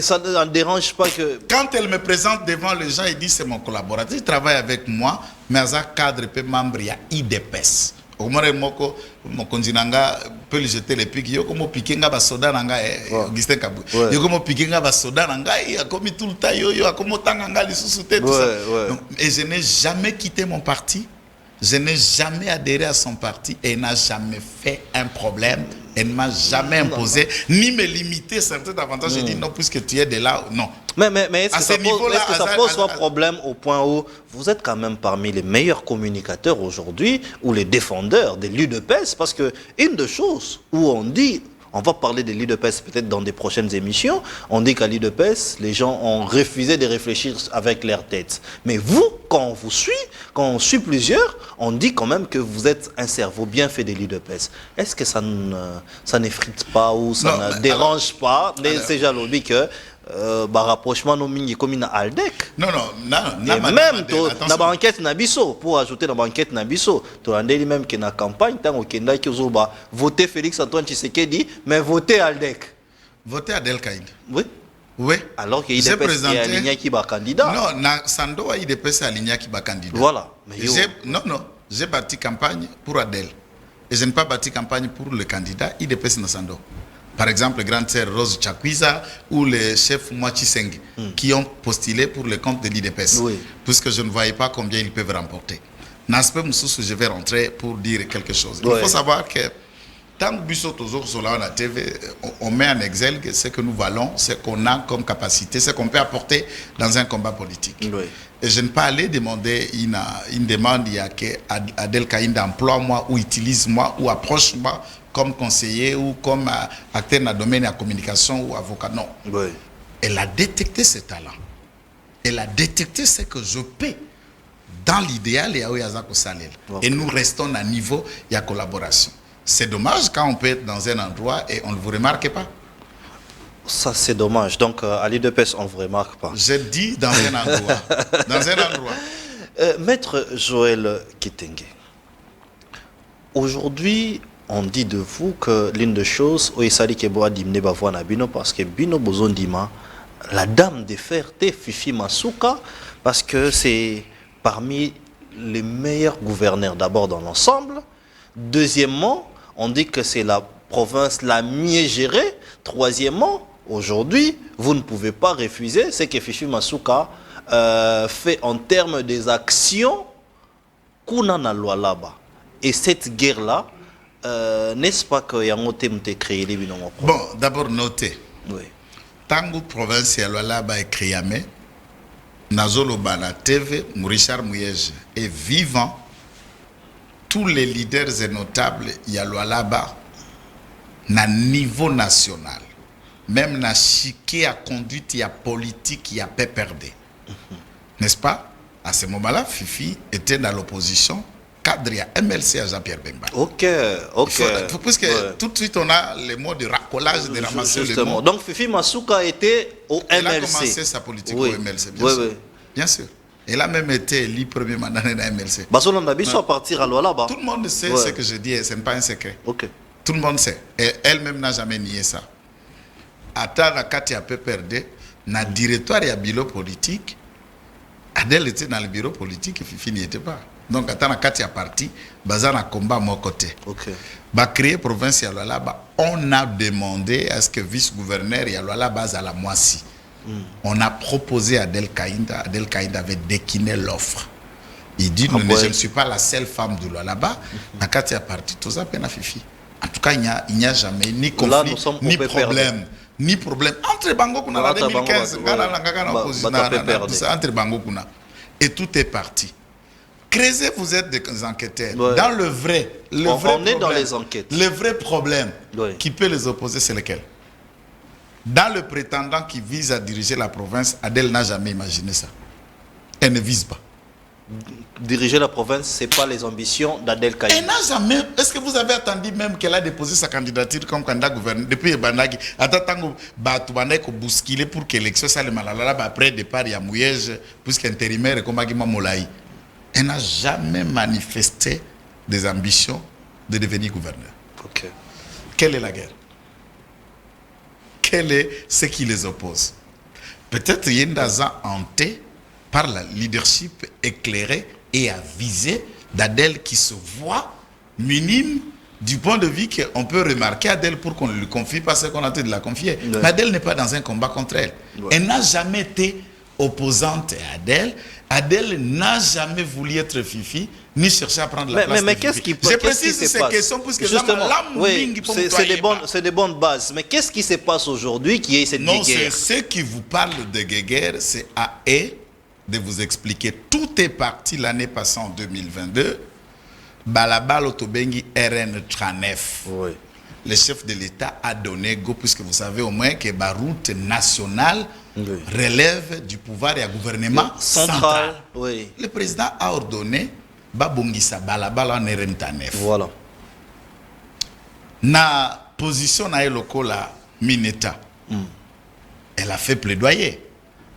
ça ne dérange pas que... Quand elle me présente devant les gens, elle dit c'est mon collaborateur, il travaille avec moi, mais à cadre peut membre, il y a UDPS. Au moins, mon continanga peut lui jeter les pics. Yo comme piqué nga ba soda nanga Augustin Kabou. Yo comme piqué nga ba soda nanga il a commis tout le temps yo a comme tanganga li sous-souté tout ça. Et je n'ai jamais quitté mon parti. Je n'ai jamais adhéré à son parti et n'a jamais fait un problème. Elle ne m'a jamais imposé, ni me limiter certains avantages. J'ai dit non, puisque tu es de là, non. Mais est-ce que ça pose un problème au point où vous êtes quand même parmi les meilleurs communicateurs aujourd'hui ou les défendeurs de l'UDPS? Parce que une des choses où on dit, on va parler de l'UDPS peut-être dans des prochaines émissions, on dit qu'à l'UDPS, les gens ont refusé de réfléchir avec leur tête. Mais vous, quand on suit plusieurs, on dit quand même que vous êtes un cerveau bien fait de l'UDPS. Est-ce que ça n'effrite pas ou ça ne dérange pas ces jalobis que rapprochement nomingi comme une Aldec? Non. Même dans la enquête Nabiso, pour ajouter dans la enquête Nabiso, tu as dit même que dans la campagne, tant au Kenda qui a voté Félix Antoine Tshisekedi, mais voté Aldec. Voté Adel Kaïd. Oui. Alors qu'il est aligné qui va candidat. Non, Sando a IDPS aligné qui va candidat. Voilà. J'ai bâti campagne pour Adel. Et je n'ai pas bâti campagne pour le candidat IDPS Sando. Par exemple, grande sœur Rose Chakwiza ou le chef Mwachi Seng qui ont postulé pour le compte de l'IDPS. Puisque je ne voyais pas combien ils peuvent remporter. N'aspect Moussous, je vais rentrer pour dire quelque chose. Il faut savoir que tant que Busso toujours sur la TV, on met en exergue ce que nous valons, ce qu'on a comme capacité, ce qu'on peut apporter dans un combat politique. Et je ne peux pas aller demander une demande, il y a que Adel Kaïnd emploie-moi ou utilise-moi ou approche-moi comme conseiller ou comme acteur dans le domaine de la communication ou avocat. Non. Elle a détecté ce talent. Elle a détecté ce que je peux dans l'idéal et à Oyazako Salel. Et nous restons à niveau, il y a collaboration. C'est dommage quand on peut être dans un endroit et on ne vous remarque pas. Ça, c'est dommage. Donc, à l'UDPS, on ne vous remarque pas. Je dis dans un endroit. Dans un endroit. Maître Joël Kitenge, aujourd'hui, on dit de vous que l'une des choses, parce que Bino Bozondima, la dame de fer, Fifi Masuka, parce que c'est parmi les meilleurs gouverneurs d'abord dans l'ensemble. Deuxièmement, on dit que c'est la province la mieux gérée. Troisièmement, aujourd'hui, vous ne pouvez pas refuser ce que Fifi Masuka fait en termes des actions Kunana Lualaba. Et cette guerre-là, n'est-ce pas que Yangote m'a créé les binômes? Bon, d'abord noter. Tango province ya Lualaba est créé, Nazolo Bana TV, Richard Mouyej est vivant. Tous les leaders et notables, il y a Lualaba, na niveau national. Même na chiqué à conduite, il y a politique, il y a PPRD. N'est-ce pas? À ce moment-là, Fifi était dans l'opposition. Cadre, il y a MLC à Jean-Pierre Bemba. Ok. Puisque tout de suite, on a les mots de racolage, de ramasser les mots. Donc, Fifi Masuka était au MLC. Elle a commencé sa politique au MLC, bien sûr. Bien sûr. Elle a même été élu premier mandat de la MLC. À partir à Lualaba. Tout le monde sait ce que je dis et ce n'est pas un secret. Tout le monde sait. Et elle-même n'a jamais nié ça. Attends la carte à PPRD, na directoire et à bureau politique, Adèle était dans le bureau politique et Fifi n'y était pas. Donc, attends, quand il y a parti, Bazar a combat à mon côté. Ok. Bah, créer province Yalwala, bah, on a demandé à ce que vice-gouverneur Yalwala base à la Moissi. On a proposé à Adèle Kaïnda. Adèle Kaïnda avait décliné l'offre. Il dit, je ne suis pas la seule femme de là-bas. Quand il y a parti, tout ça, peine à Fifi. En tout cas, il n'y a jamais ni conflit, ni problème. Ni problème. Entre Bango Kuna, en 2015, entre Bango Kuna. Et tout est parti. Crézé, vous êtes des enquêteurs. Ouais. Dans le vrai, on problème, est dans les enquêtes. Le vrai problème qui peut les opposer, c'est lequel? Dans le prétendant qui vise à diriger la province, Adèle n'a jamais imaginé ça. Elle ne vise pas. Diriger la province, ce n'est pas les ambitions d'Adèle Kaïnda. Elle n'a jamais... Est-ce que vous avez attendu même qu'elle a déposé sa candidature comme candidat gouverneur depuis Bandagi? Attends, Bandagi a bousculé pour que l'élection soit le malala. Après départ, il y a Mouyej, puisqu'intérimaire comme Agima Moulaï. Elle n'a jamais manifesté des ambitions de devenir gouverneur. Ok. Quelle est la guerre? Quel est ce qui les oppose? Peut-être Yendaza hanté par le leadership éclairé et avisé d'Adèle qui se voit minime du point de vue qu'on peut remarquer Adèle pour qu'on lui confie pas ce qu'on a de la confier. Ouais. Mais Adèle n'est pas dans un combat contre elle. Ouais. Elle n'a jamais été opposante à Adèle. Adèle n'a jamais voulu être Fifi, ni chercher à prendre la place de Fifi. Qu'est-ce qui Je précise ces questions puisque c'est des bonnes bases. Mais qu'est-ce qui se passe aujourd'hui qui est cette guerre? Non, c'est ce qui vous parle de guerre, c'est à eux de vous expliquer. Tout est parti l'année passée en 2022. Balabal Otobengi RN 39. Oui. Le chef de l'État a donné go, puisque vous savez au moins que la route nationale relève du pouvoir et du gouvernement central. Oui. Le président a ordonné Babongisa Balabal en RN 39. Voilà. Na position na lokola Mineta. Elle a fait plaidoyer.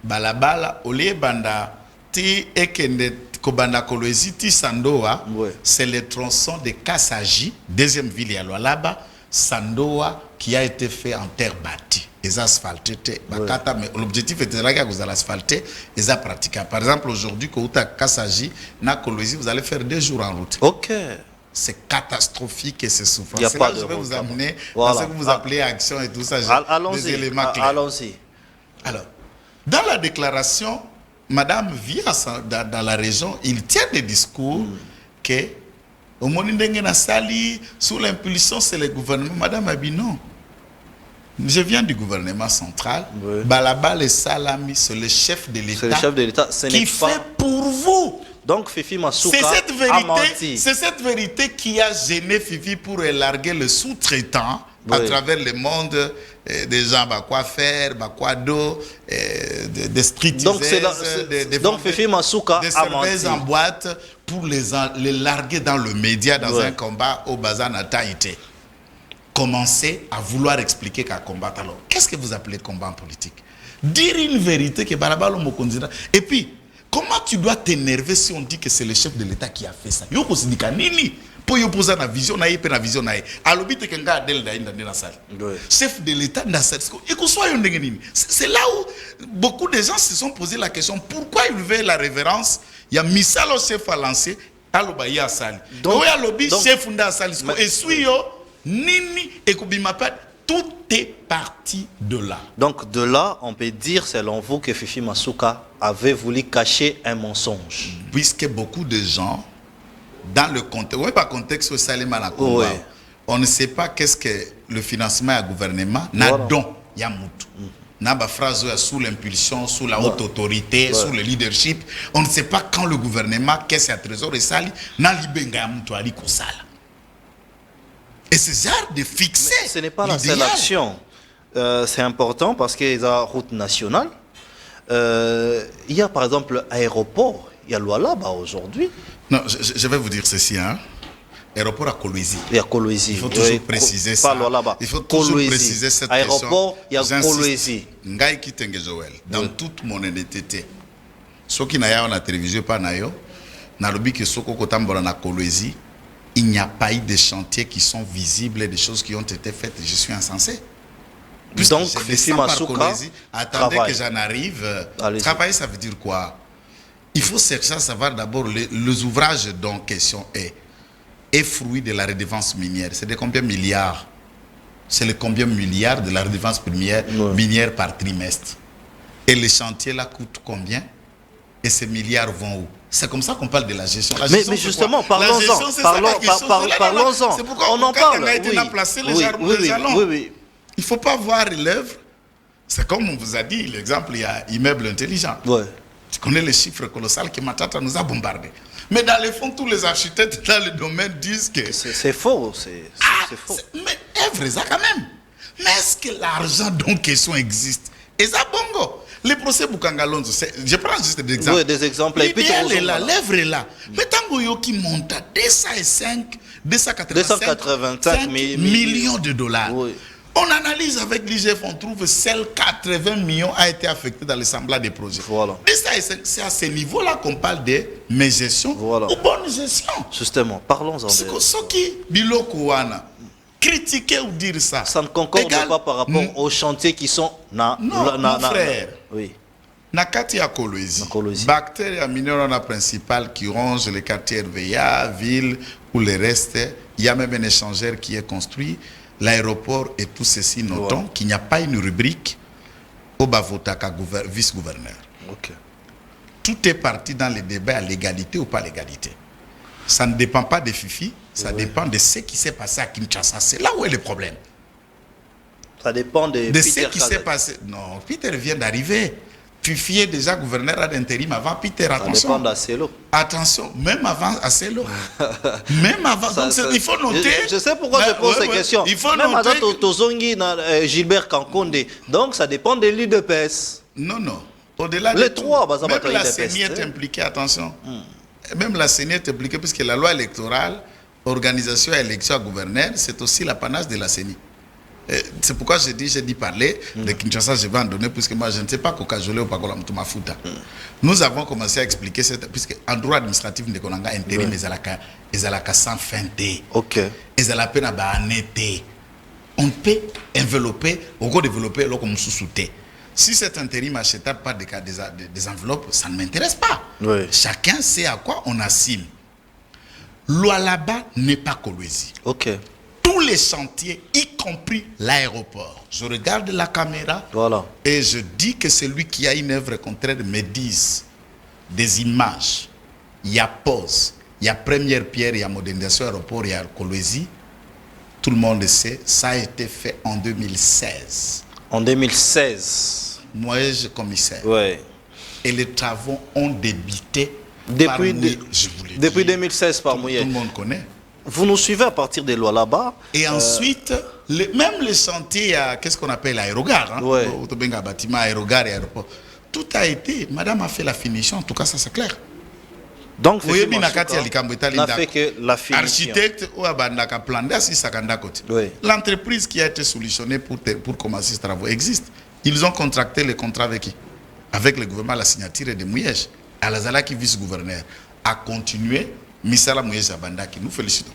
Balabala olie banda ti ekende kobanda kolwezi ti Sandoa, c'est le tronçon de Kassaji, deuxième ville à Lualaba, Sandoa, qui a été fait en terre bâtie. Ils ont asphalté. Mais l'objectif était que vous allez asphalter, ils ont pratiqué. Par exemple, aujourd'hui, quand vous êtes à Kassaji, na Kolwezi, vous allez faire 2 jours en route. Ok. C'est catastrophique et c'est souffrant. C'est là que je vais vous amener dans ce que vous appelez action et tout ça. Des éléments clairs. Allons-y. Alors, dans la déclaration, Madame vit dans la région, il tient des discours que au Monindengena Sali, sous l'impulsion, c'est le gouvernement. Madame a dit non. Je viens du gouvernement central. Balabal et Salami, c'est le chef de l'État. C'est le chef de l'État qui fait pour vous. Donc Fifi Masuka a menti. C'est cette vérité qui a gêné Fifi pour élarguer le sous-traitant à travers le monde des gens, quoi faire, quoi d'eau, des streetisers, donc Fifi Masuka a menti. En boîte pour les larguer dans le média dans un combat au bazar Nataïté. Commencez à vouloir expliquer qu'à combattre. Alors, qu'est-ce que vous appelez combat en politique? Dire une vérité que Balabalo Mokondina. Et puis, comment tu dois t'énerver si on dit que c'est le chef de l'État qui a fait ça? Yoko Sindika Nini. Pour y opposer la vision, na yépe la vision na yé. Alors, bite kenga Adèle daïn dans la salle. Chef de l'État dans la salle. C'est là où beaucoup de gens se sont posé la question pourquoi il veut la révérence. Il y a Missalo chef à lancer. Alors, bah, il y a salle. Donc, il y a lobby chef dans la salle. Et suyo, Nini et Koubimapad. Tout est parti de là. Donc de là, on peut dire, selon vous, que Fifi Masuka avait voulu cacher un mensonge. Puisque beaucoup de gens, dans le contexte, pas contexte Salima la combat, on ne sait pas qu'est-ce que le financement à gouvernement n'a don Yamutu. N'a pas phrase sous l'impulsion, sous la haute autorité, sous le leadership. On ne sait pas quand le gouvernement, qu'est-ce que trésor et sali, n'a libenga Yamutu ali kosala. Et ce genre de fixer. Mais ce n'est pas la seule action. C'est important parce qu'il y a la route nationale. Il y a par exemple l'aéroport. Il y a Lualaba aujourd'hui. Non, je vais vous dire ceci. Hein. Aéroport à Kolwezi. Il y a Kolwezi. Il faut toujours préciser ça. Il faut toujours préciser cette question. Aéroport, il y a Kolwezi. Ngai Kitenge Joël, dans toute mon honnêteté, ceux qui n'ont pas la télévision, pas nayo, n'alobi que ceux qui ont na Kolwezi, il n'y a pas eu de chantiers qui sont visibles, des choses qui ont été faites. Je suis insensé. Donc, Fifi Masuka attendez que j'en arrive. Travailler, ça veut dire quoi? il faut chercher à savoir d'abord les ouvrages dont question est fruit de la redevance minière. C'est de combien milliards? C'est le combien milliards de la redevance minière par trimestre? Et les chantiers là coûtent combien? Et ces milliards vont où? C'est comme ça qu'on parle de la gestion. Mais justement, parlons-en. C'est pourquoi on en parle. A été placé les jalons. Il ne faut pas voir l'œuvre. C'est comme on vous a dit, l'exemple, il y a immeuble intelligent. Ouais. Tu connais les chiffres colossaux que Matata nous a bombardés. Mais dans le fond, tous les architectes dans le domaine disent que... C'est faux. C'est faux. Mais œuvre, ça quand même. Mais est-ce que l'argent dont question existe? Et ça, bongo. Les procès Boukangalonzo, je prends juste des exemples. Oui, des exemples. L'idéal est là, l'œuvre est là. Mais tant qu'il monte à 285 millions de dollars. Oui. On analyse avec l'IGF, on trouve seuls 80 millions a été affecté dans l'assemblée des projets. Voilà. C'est à ce niveau-là qu'on parle de gestion ou bonne gestion. Justement, parlons-en. Ce qui biloko critiquer ou dire ça. Ça ne concorde pas par rapport aux chantiers qui sont... Non, mon frère. Oui. Nakati à Kolwezi. Bactéries minérales principales qui rongent les quartiers RVA, ville ou le reste. Il y a même un échangeur qui est construit. L'aéroport et tout ceci, notons qu'il n'y a pas une rubrique au Bavotaka vice-gouverneur. Okay. Tout est parti dans les débats à l'égalité ou pas l'égalité. Ça ne dépend pas des FIFI, ça dépend de ce qui s'est passé à Kinshasa. C'est là où est le problème. Ça dépend de ce qui s'est passé. Non, Peter vient d'arriver. Fifi est déjà gouverneur d'intérim avant Peter. Attention. Ça dépend d'Acelo. Attention, même avant Acelo. Même avant. Donc il faut noter. Je sais pourquoi je pose ces questions. Il faut même noter. Même Tozongi, Gilbert Kankonde. Donc ça dépend des l'UDPS. Non. Au-delà les trois, même la CENI est impliquée, attention. Même la CENI est impliquée puisque la loi électorale, organisation et élection à gouverneur, c'est aussi l'apanage de la CENI. C'est pourquoi j'ai dit parler de Kinshasa, je vais en donner, puisque moi je ne sais pas Kokajole ou Pakola Mtumafuta. Nous avons commencé à expliquer, puisque en droit administratif, nous avons intérim, ils ont sans fin de. Ok. Ils ont la peine à banneter. On peut envelopper, on peut développer comme sous-souté. Si cet intérim achetable par des enveloppes, ça ne m'intéresse pas. Oui. Chacun sait à quoi on assigne. Lualaba n'est pas Kolwezi. Ok. Tous les chantiers, y compris l'aéroport. Je regarde la caméra et je dis que celui qui a une œuvre contraire me dise des images. Il y a pause, il y a première pierre, il y a modernisation aéroport, il y a Kolwezi. Tout le monde le sait, ça a été fait en 2016. En 2016. Moi, je commissaire. Ouais. Et les travaux ont débuté depuis 2016 par Mouillet. Tout le monde connaît. Vous nous suivez à partir des lois là-bas. Et ensuite, même les chantiers, qu'est-ce qu'on appelle l'aérogare, bâtiment, aérogare et aéroport. Tout a été, madame a fait la finition, en tout cas ça c'est clair. Donc, n'a fait que la finition. Architecte, l'entreprise qui a été solutionnée pour commencer ces travaux existe. Ils ont contracté les contrats avec qui? Avec le gouvernement, la signature de Mouyej. Alazala qui vice-gouverneur a continué. Misala Mouyej Abandaki, nous félicitons.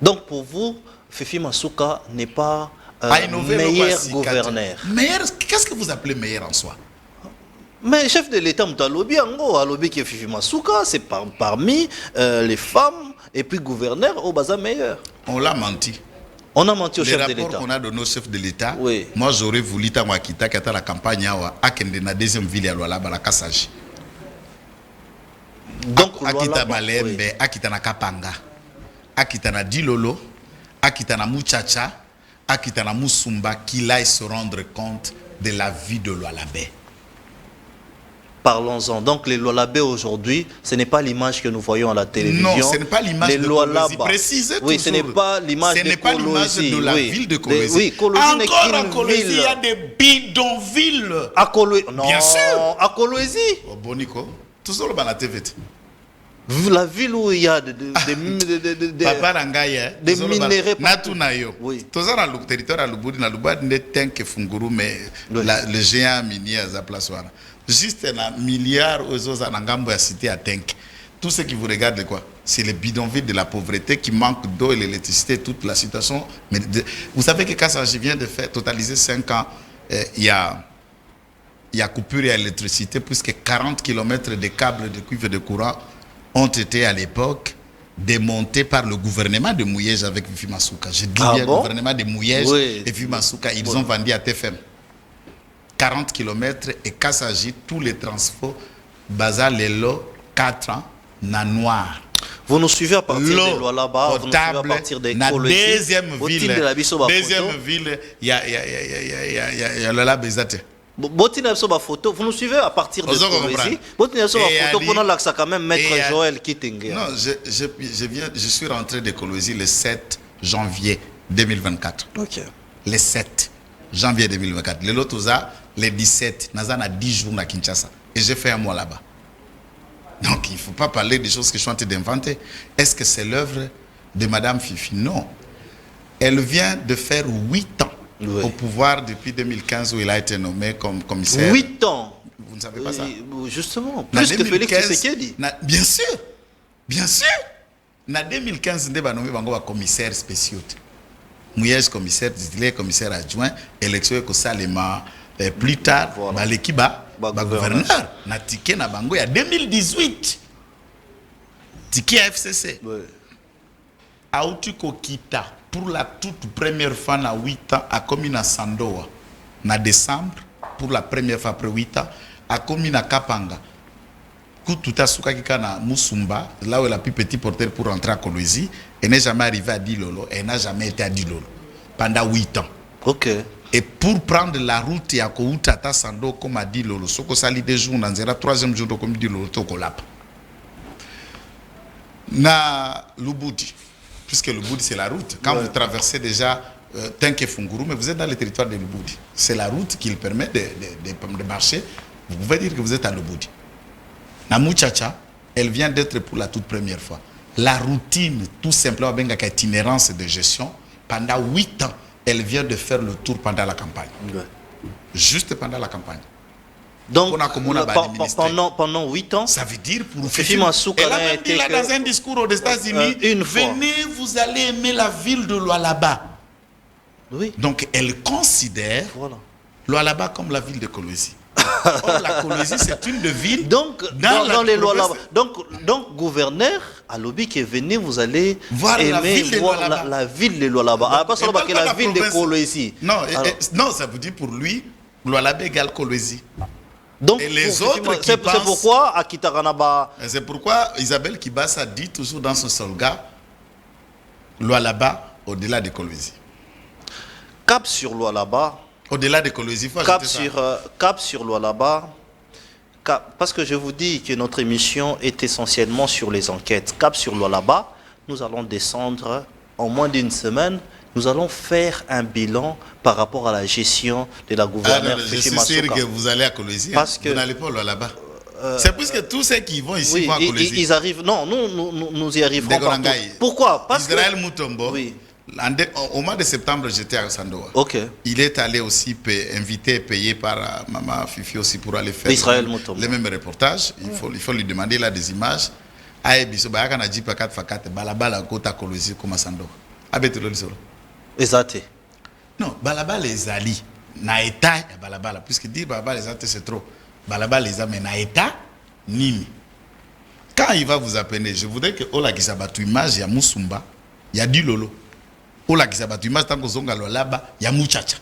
Donc pour vous, Fifi Masuka n'est pas meilleur gouverneur. Meilleur, qu'est-ce que vous appelez meilleur en soi? Mais chef de l'État, Alobi qui est Fifi Masuka, c'est parmi les femmes et puis gouverneur au Baza meilleur. On l'a menti. On a menti au chef de l'État. Les rapports qu'on a donnés au chef de l'État, oui. Moi j'aurais voulu Tamwakita qui a la campagne à la deuxième ville à Lualaba, la Kassaji. Donc, Akita Malembe, Akita na Kapanga, Akita na Dilolo, Akita na Muchacha, Akita na Musumba, qu'il aille se rendre compte de la vie de Lualabé. Parlons-en. Donc les Lualabé aujourd'hui, ce n'est pas l'image que nous voyons à la télévision. Non, ce n'est pas l'image de Kolwezi. Précisez oui, ce n'est pas l'image de la ville de Kolwezi. Oui, Kolwezi encore à Kolwezi, il y a des bidonvilles. À Kolwezi, non. Bien sûr. À Kolwezi. Oh, Bonico, tout ça, on a TV. La ville où il y a des minéraux. Oui. Tout ça, dans le territoire, le géant minier à la place. Juste un milliard aux autres en cité à Tenk. Tout ce qui vous regarde, quoi, c'est le bidonville de la pauvreté qui manque d'eau et l'électricité, toute la situation. Mais vous savez que quand ça, je viens de faire totaliser 5 ans, il y a il y a coupure d'électricité puisque 40 km de câbles de cuivre de courant ont été à l'époque démontés par le gouvernement de Mouyej avec Fifi Masuka. Je dis bien le gouvernement de Mouyej et Fifi Masuka, ils ont vendu à TFM 40 km et quand s'agit tous les transports, Baza Lelo 4 ans, na noir. Vous nous suivez à partir des lois là-bas, vous nous suivez à partir des colossies. Deuxième ville, il y a la Bézate. Photo, vous nous suivez à partir de colossies. Photo pendant l'accès quand même maître Joël Kitenge. Non, je suis rentré de Colosie le 7 janvier 2024. OK. Le 7 janvier 2024. Le lot le 17, Nazana 10 jours à Kinshasa et j'ai fait un mois là-bas. Donc, il ne faut pas parler des choses que je suis en train d'inventer. Est-ce que c'est l'œuvre de Madame Fifi? Non. Elle vient de faire 8 ans au pouvoir depuis 2015 où il a été nommé comme commissaire. 8 ans. Vous ne savez pas ça? Justement. Plus que Félix Tshisekedi. Bien sûr. Bien sûr. En 2015, il a nommé un commissaire spécial. Mouyej commissaire, commissaire adjoint, élection que ça plus tard, l'équipe gouverneur na ticket na bango ya 2018 ticket à FCC auti kokita pour la toute première fois na 8 ans à commune à Sandoa na décembre pour la première fois après 8 ans à commune à Kapanga kututa suka kika na Musumba là où elle a pu petit porteur pour rentrer à Kolwezi et n'est jamais arrivé à Dilolo et n'a jamais été à Dilolo pendant 8 ans. OK. Et pour prendre la route à Koutata Sando, comme a dit Lolo, ce que ça lit des jours, dans le troisième jour, comme dit Lolo, Tokolap. Na Lubudi, puisque Lubudi c'est la route. Quand vous traversez déjà Tenke Funguru, mais vous êtes dans le territoire de Lubudi. C'est la route qui permet de marcher. Vous pouvez dire que vous êtes à Lubudi. Na Muchacha, elle vient d'être pour la toute première fois. La routine, tout simplement, avec itinérance de gestion, pendant 8 ans. Elle vient de faire le tour pendant la campagne. Juste pendant la campagne. Donc, pendant 8 ans, ça veut dire pour Fifi Masuka. Elle a même dit là dans un discours aux États-Unis, venez, vous allez aimer la ville de Lualaba. Oui. Donc, elle considère Lualaba comme la ville de Kolwezi. Or, la Kolwezi, c'est une de villes. Donc, dans les lois là-bas. Donc, gouverneur, à l'objet qui est venu, vous allez voir aimer la ville de Lualaba. Pas seulement la ville de Kolwezi. Non, ça veut dire pour lui, Lualaba égale Kolwezi. Donc, et les autres qui pensent... C'est pourquoi à Kitaranaba... C'est pourquoi Isabelle Kibassa dit toujours dans son slogan Lualaba au-delà de Kolwezi. Cap sur Lualaba. Au-delà de Kolwezi, Cap sur Lualaba. Parce que je vous dis que notre émission est essentiellement sur les enquêtes. Cap sur Lualaba, nous allons descendre en moins d'une semaine. Nous allons faire un bilan par rapport à la gestion de la gouverneure Fifi Masuka. Je suis sûr que vous allez à Kolwezi. Parce que vous n'allez pas là-bas. C'est puisque tous ceux qui vont ici vont à Kolwezi. Ils arrivent. Non, nous y arriverons partout. Pourquoi? Parce Israël Mutombo. Oui. Au mois de septembre, j'étais à Sandoa. Okay. Il est allé aussi invité et payé par Maman Fifi aussi pour aller faire les mêmes reportages. Il faut lui demander là des images. Exact. Non, balabala les ali na état ya balabala puisque dire balabala les ali c'est trop. Balabala les mais na état nini. Quand il va vous appeler, je voudrais que Ola Kisabatu image ya Musumba, ya Dilolo. Ola Kisabatu image tant que zonga Lualaba, ya Muchacha.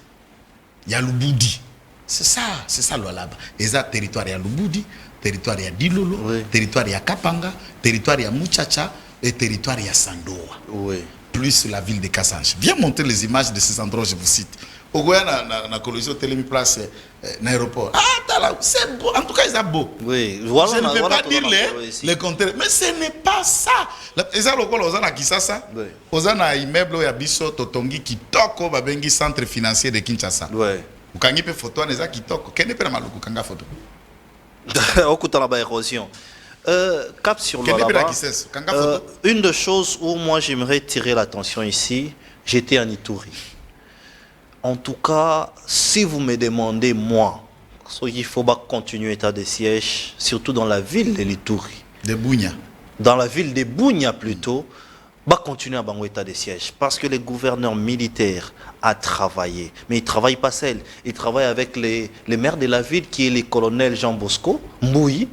Ya Lubudi. C'est ça Lualaba. Et ça territoire ya Lubudi, territoire ya Dilolo, territoire ya Kapanga, territoire ya Muchacha et territoire ya Sandoa. Oui. Plus la ville de Kassange. Viens montrer les images de ces endroits, je vous cite. Au Goya, na Kolwezi, Télémi Place, l'aéroport. Ah, c'est beau. En tout cas, c'est beau. Oui, voilà. Je ne peux pas dire les contraires. Mais ce n'est pas ça. Et ça, on a Kisasa. On a un immeuble où il y a Bisso, Totongi, qui toque au centre financier de Kinshasa. Oui. Vous avez une photo, on a qui toque. Quel n'est pas mal le photo? Au la érosion. Cap sur Lualaba, une des choses où moi j'aimerais tirer l'attention ici, j'étais en Ituri. En tout cas, si vous me demandez moi, il faut pas continuer l'état de siège, surtout dans la ville de l'Ituri. De Bunia. Dans la ville de Bunia plutôt, va continuer à bango état de siège parce que les gouverneurs militaires a travaillé, mais ils ne travaillent pas seuls, ils travaillent avec les maires de la ville qui est le colonel Jean Bosco Mbouyi,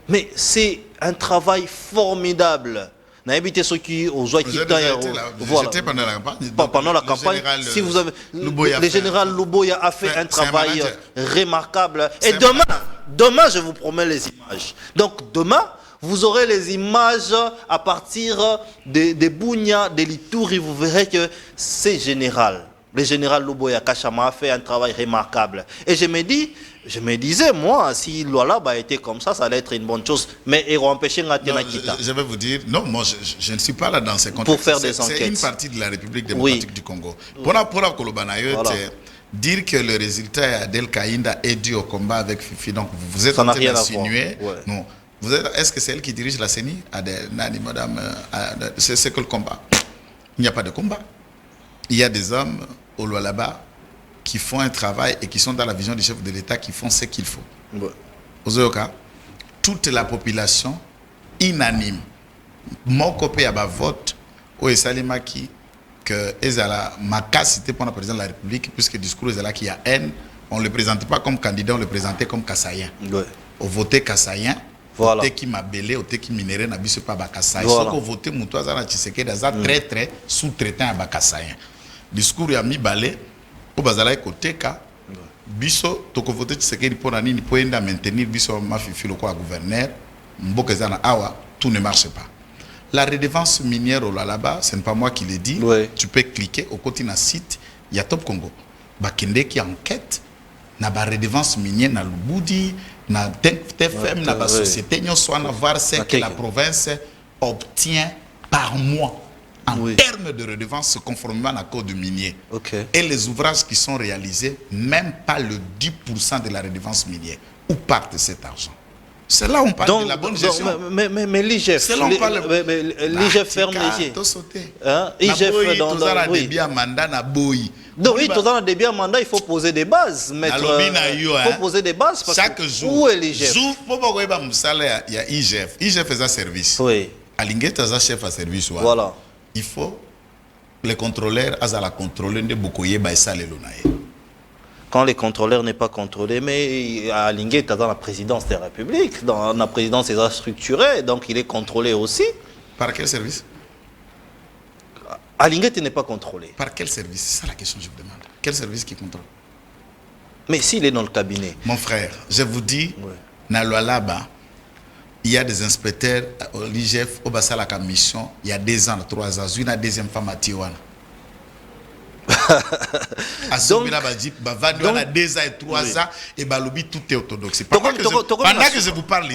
mais c'est un travail formidable. N'habitez ceux qui ont joué qui j'étais pendant la campagne. Pendant la campagne, si vous avez le général Luboya a fait un travail remarquable. Et demain, je vous promets les images. Donc demain, vous aurez les images à partir des Bounia, des Litouri. Vous verrez que c'est général. Le général Luboya Kachama a fait un travail remarquable. Et je me disais, moi, si Lualaba était comme ça allait être une bonne chose. Mais il empêché Ngatenakita. Je vais vous dire, non, moi, je ne suis pas là dans ces contextes. Pour faire des enquêtes. C'est une partie de la République démocratique du Congo. Pour la Kolobanayo, dire que le résultat d'El Kaïnda est dû au combat avec Fifi, donc vous êtes en train d'insinuer. Non. Est-ce que c'est elle qui dirige la CENI? Madame, c'est que le combat. Il n'y a pas de combat. Il y a des hommes au Lualaba qui font un travail et qui sont dans la vision du chef de l'État, qui font ce qu'il faut. Aux Oyoka, toute la population inanime. Mon copé à vote au Esalimaki que Ezala Maka cité pour le président de la République, puisque le discours Ezala qui a haine, on ne le présentait pas comme candidat, on le présentait comme Kassayen. Au voté Kassayen. Voilà. Qui m'a belé, au qui minéré n'a pas pas Bakassaï. Sauf que voter Moutouaza na Tshisekedi d'aza très sous-traitant à Bakassaïen. Discours ya mi balé au bazala côté ka biso to ko voter Tshisekedi pour nani pour enda maintenir biso ma fifi le quoi gouverneur mboka zana awa tout ne marche pas. La redevance minière au là-bas, ce n'est pas moi qui l'ai dit. Ouais. Tu peux cliquer au côté na site, il y a Top Congo. Bakende qui enquête na ba redevance minière na Lubudi na TFM na ba société nous soit voir ce que la province obtient par mois en termes de redevance conformément à l'accord du minier. Et les ouvrages qui sont réalisés, même pas le 10% de la redevance minière. Où part cet argent? C'est là où on parle de la bonne gestion. Mais l'IGF, c'est là où on parle l'IGF ferme les yeux. IGF dans la débit à mandat na boy. Donc oui, dans le débit à mandat, il faut poser des bases. Il faut poser des bases parce chaque que jour. Où est l'IGF? Il y a IGF. IGF fait un service. Oui. Alinguet a un chef à service. Voilà. Il faut les contrôleurs à la contrôler de Bokoye Baïsa le Lonaye. Quand les contrôleurs n'est pas contrôlé, mais Alinguet est dans la présidence de la République, dans la présidence des structurés, donc il est contrôlé aussi. Par quel service? Alinguet n'est pas contrôlé. Par quel service? C'est ça la question que je vous demande. Quel service qui contrôle? Mais s'il est dans le cabinet. Mon frère, je vous dis, dans le là-bas, il y a des inspecteurs au l'IGF, au Bassala Mission, il y a 2 ans, 3 ans, une deuxième femme à Tijuana. Donc, il y a 2 ans et 3 ans, et Balobi, tout est orthodoxe. Pendant que je vous parle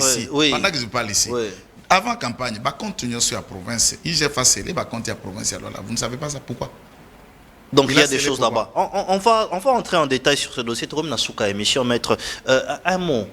ici, avant la campagne, va continuer sur la province, IGF a scellé, va continuer la province. Vous ne savez pas ça, pourquoi? Donc il y a des choses là-bas. On va entrer en détail sur ce dossier. Trop bien, Souka émission, maître. Un mot.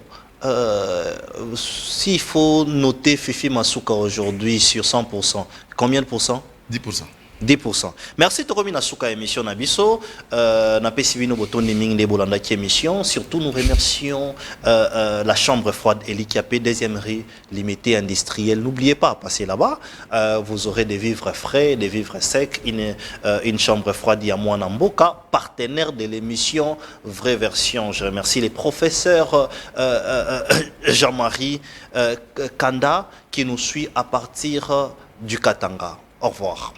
S'il faut noter Fifi Masuka aujourd'hui sur 100%, combien de pourcents? 10%. 10%. Merci Toromi Nasuka émission Nabiso. Napesivino Botoni Ming de Bolanda qui émission. Surtout nous remercions la chambre froide Elikiapé, deuxième rue limitée industrielle. N'oubliez pas, passez là-bas. Vous aurez des vivres frais, des vivres secs. Une chambre froide Yamouana Mboka, partenaire de l'émission Vraie Version. Je remercie les professeurs Jean-Marie Kanda qui nous suit à partir du Katanga. Au revoir.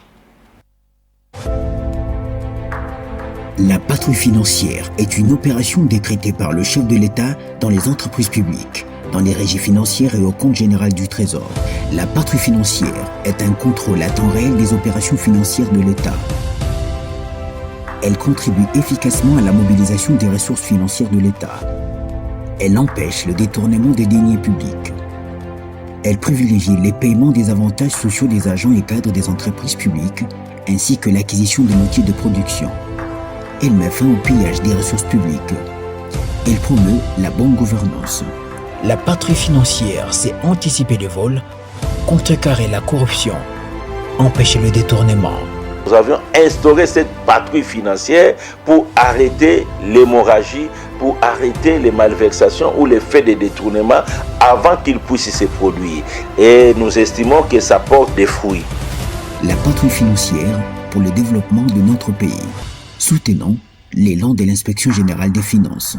La patrouille financière est une opération décrétée par le chef de l'État dans les entreprises publiques, dans les régies financières et au compte général du Trésor. La patrouille financière est un contrôle à temps réel des opérations financières de l'État. Elle contribue efficacement à la mobilisation des ressources financières de l'État. Elle empêche le détournement des deniers publics. Elle privilégie les paiements des avantages sociaux des agents et cadres des entreprises publiques, ainsi que l'acquisition de métiers de production. Elle met fin au pillage des ressources publiques. Elle promeut la bonne gouvernance. La patrouille financière, c'est anticiper les vols, contrecarrer la corruption, empêcher le détournement. Nous avions instauré cette patrouille financière pour arrêter l'hémorragie, pour arrêter les malversations ou les faits de détournement avant qu'ils puissent se produire. Et nous estimons que ça porte des fruits. la patrouille financière pour le développement de notre pays. Soutenons l'élan de l'Inspection générale des finances.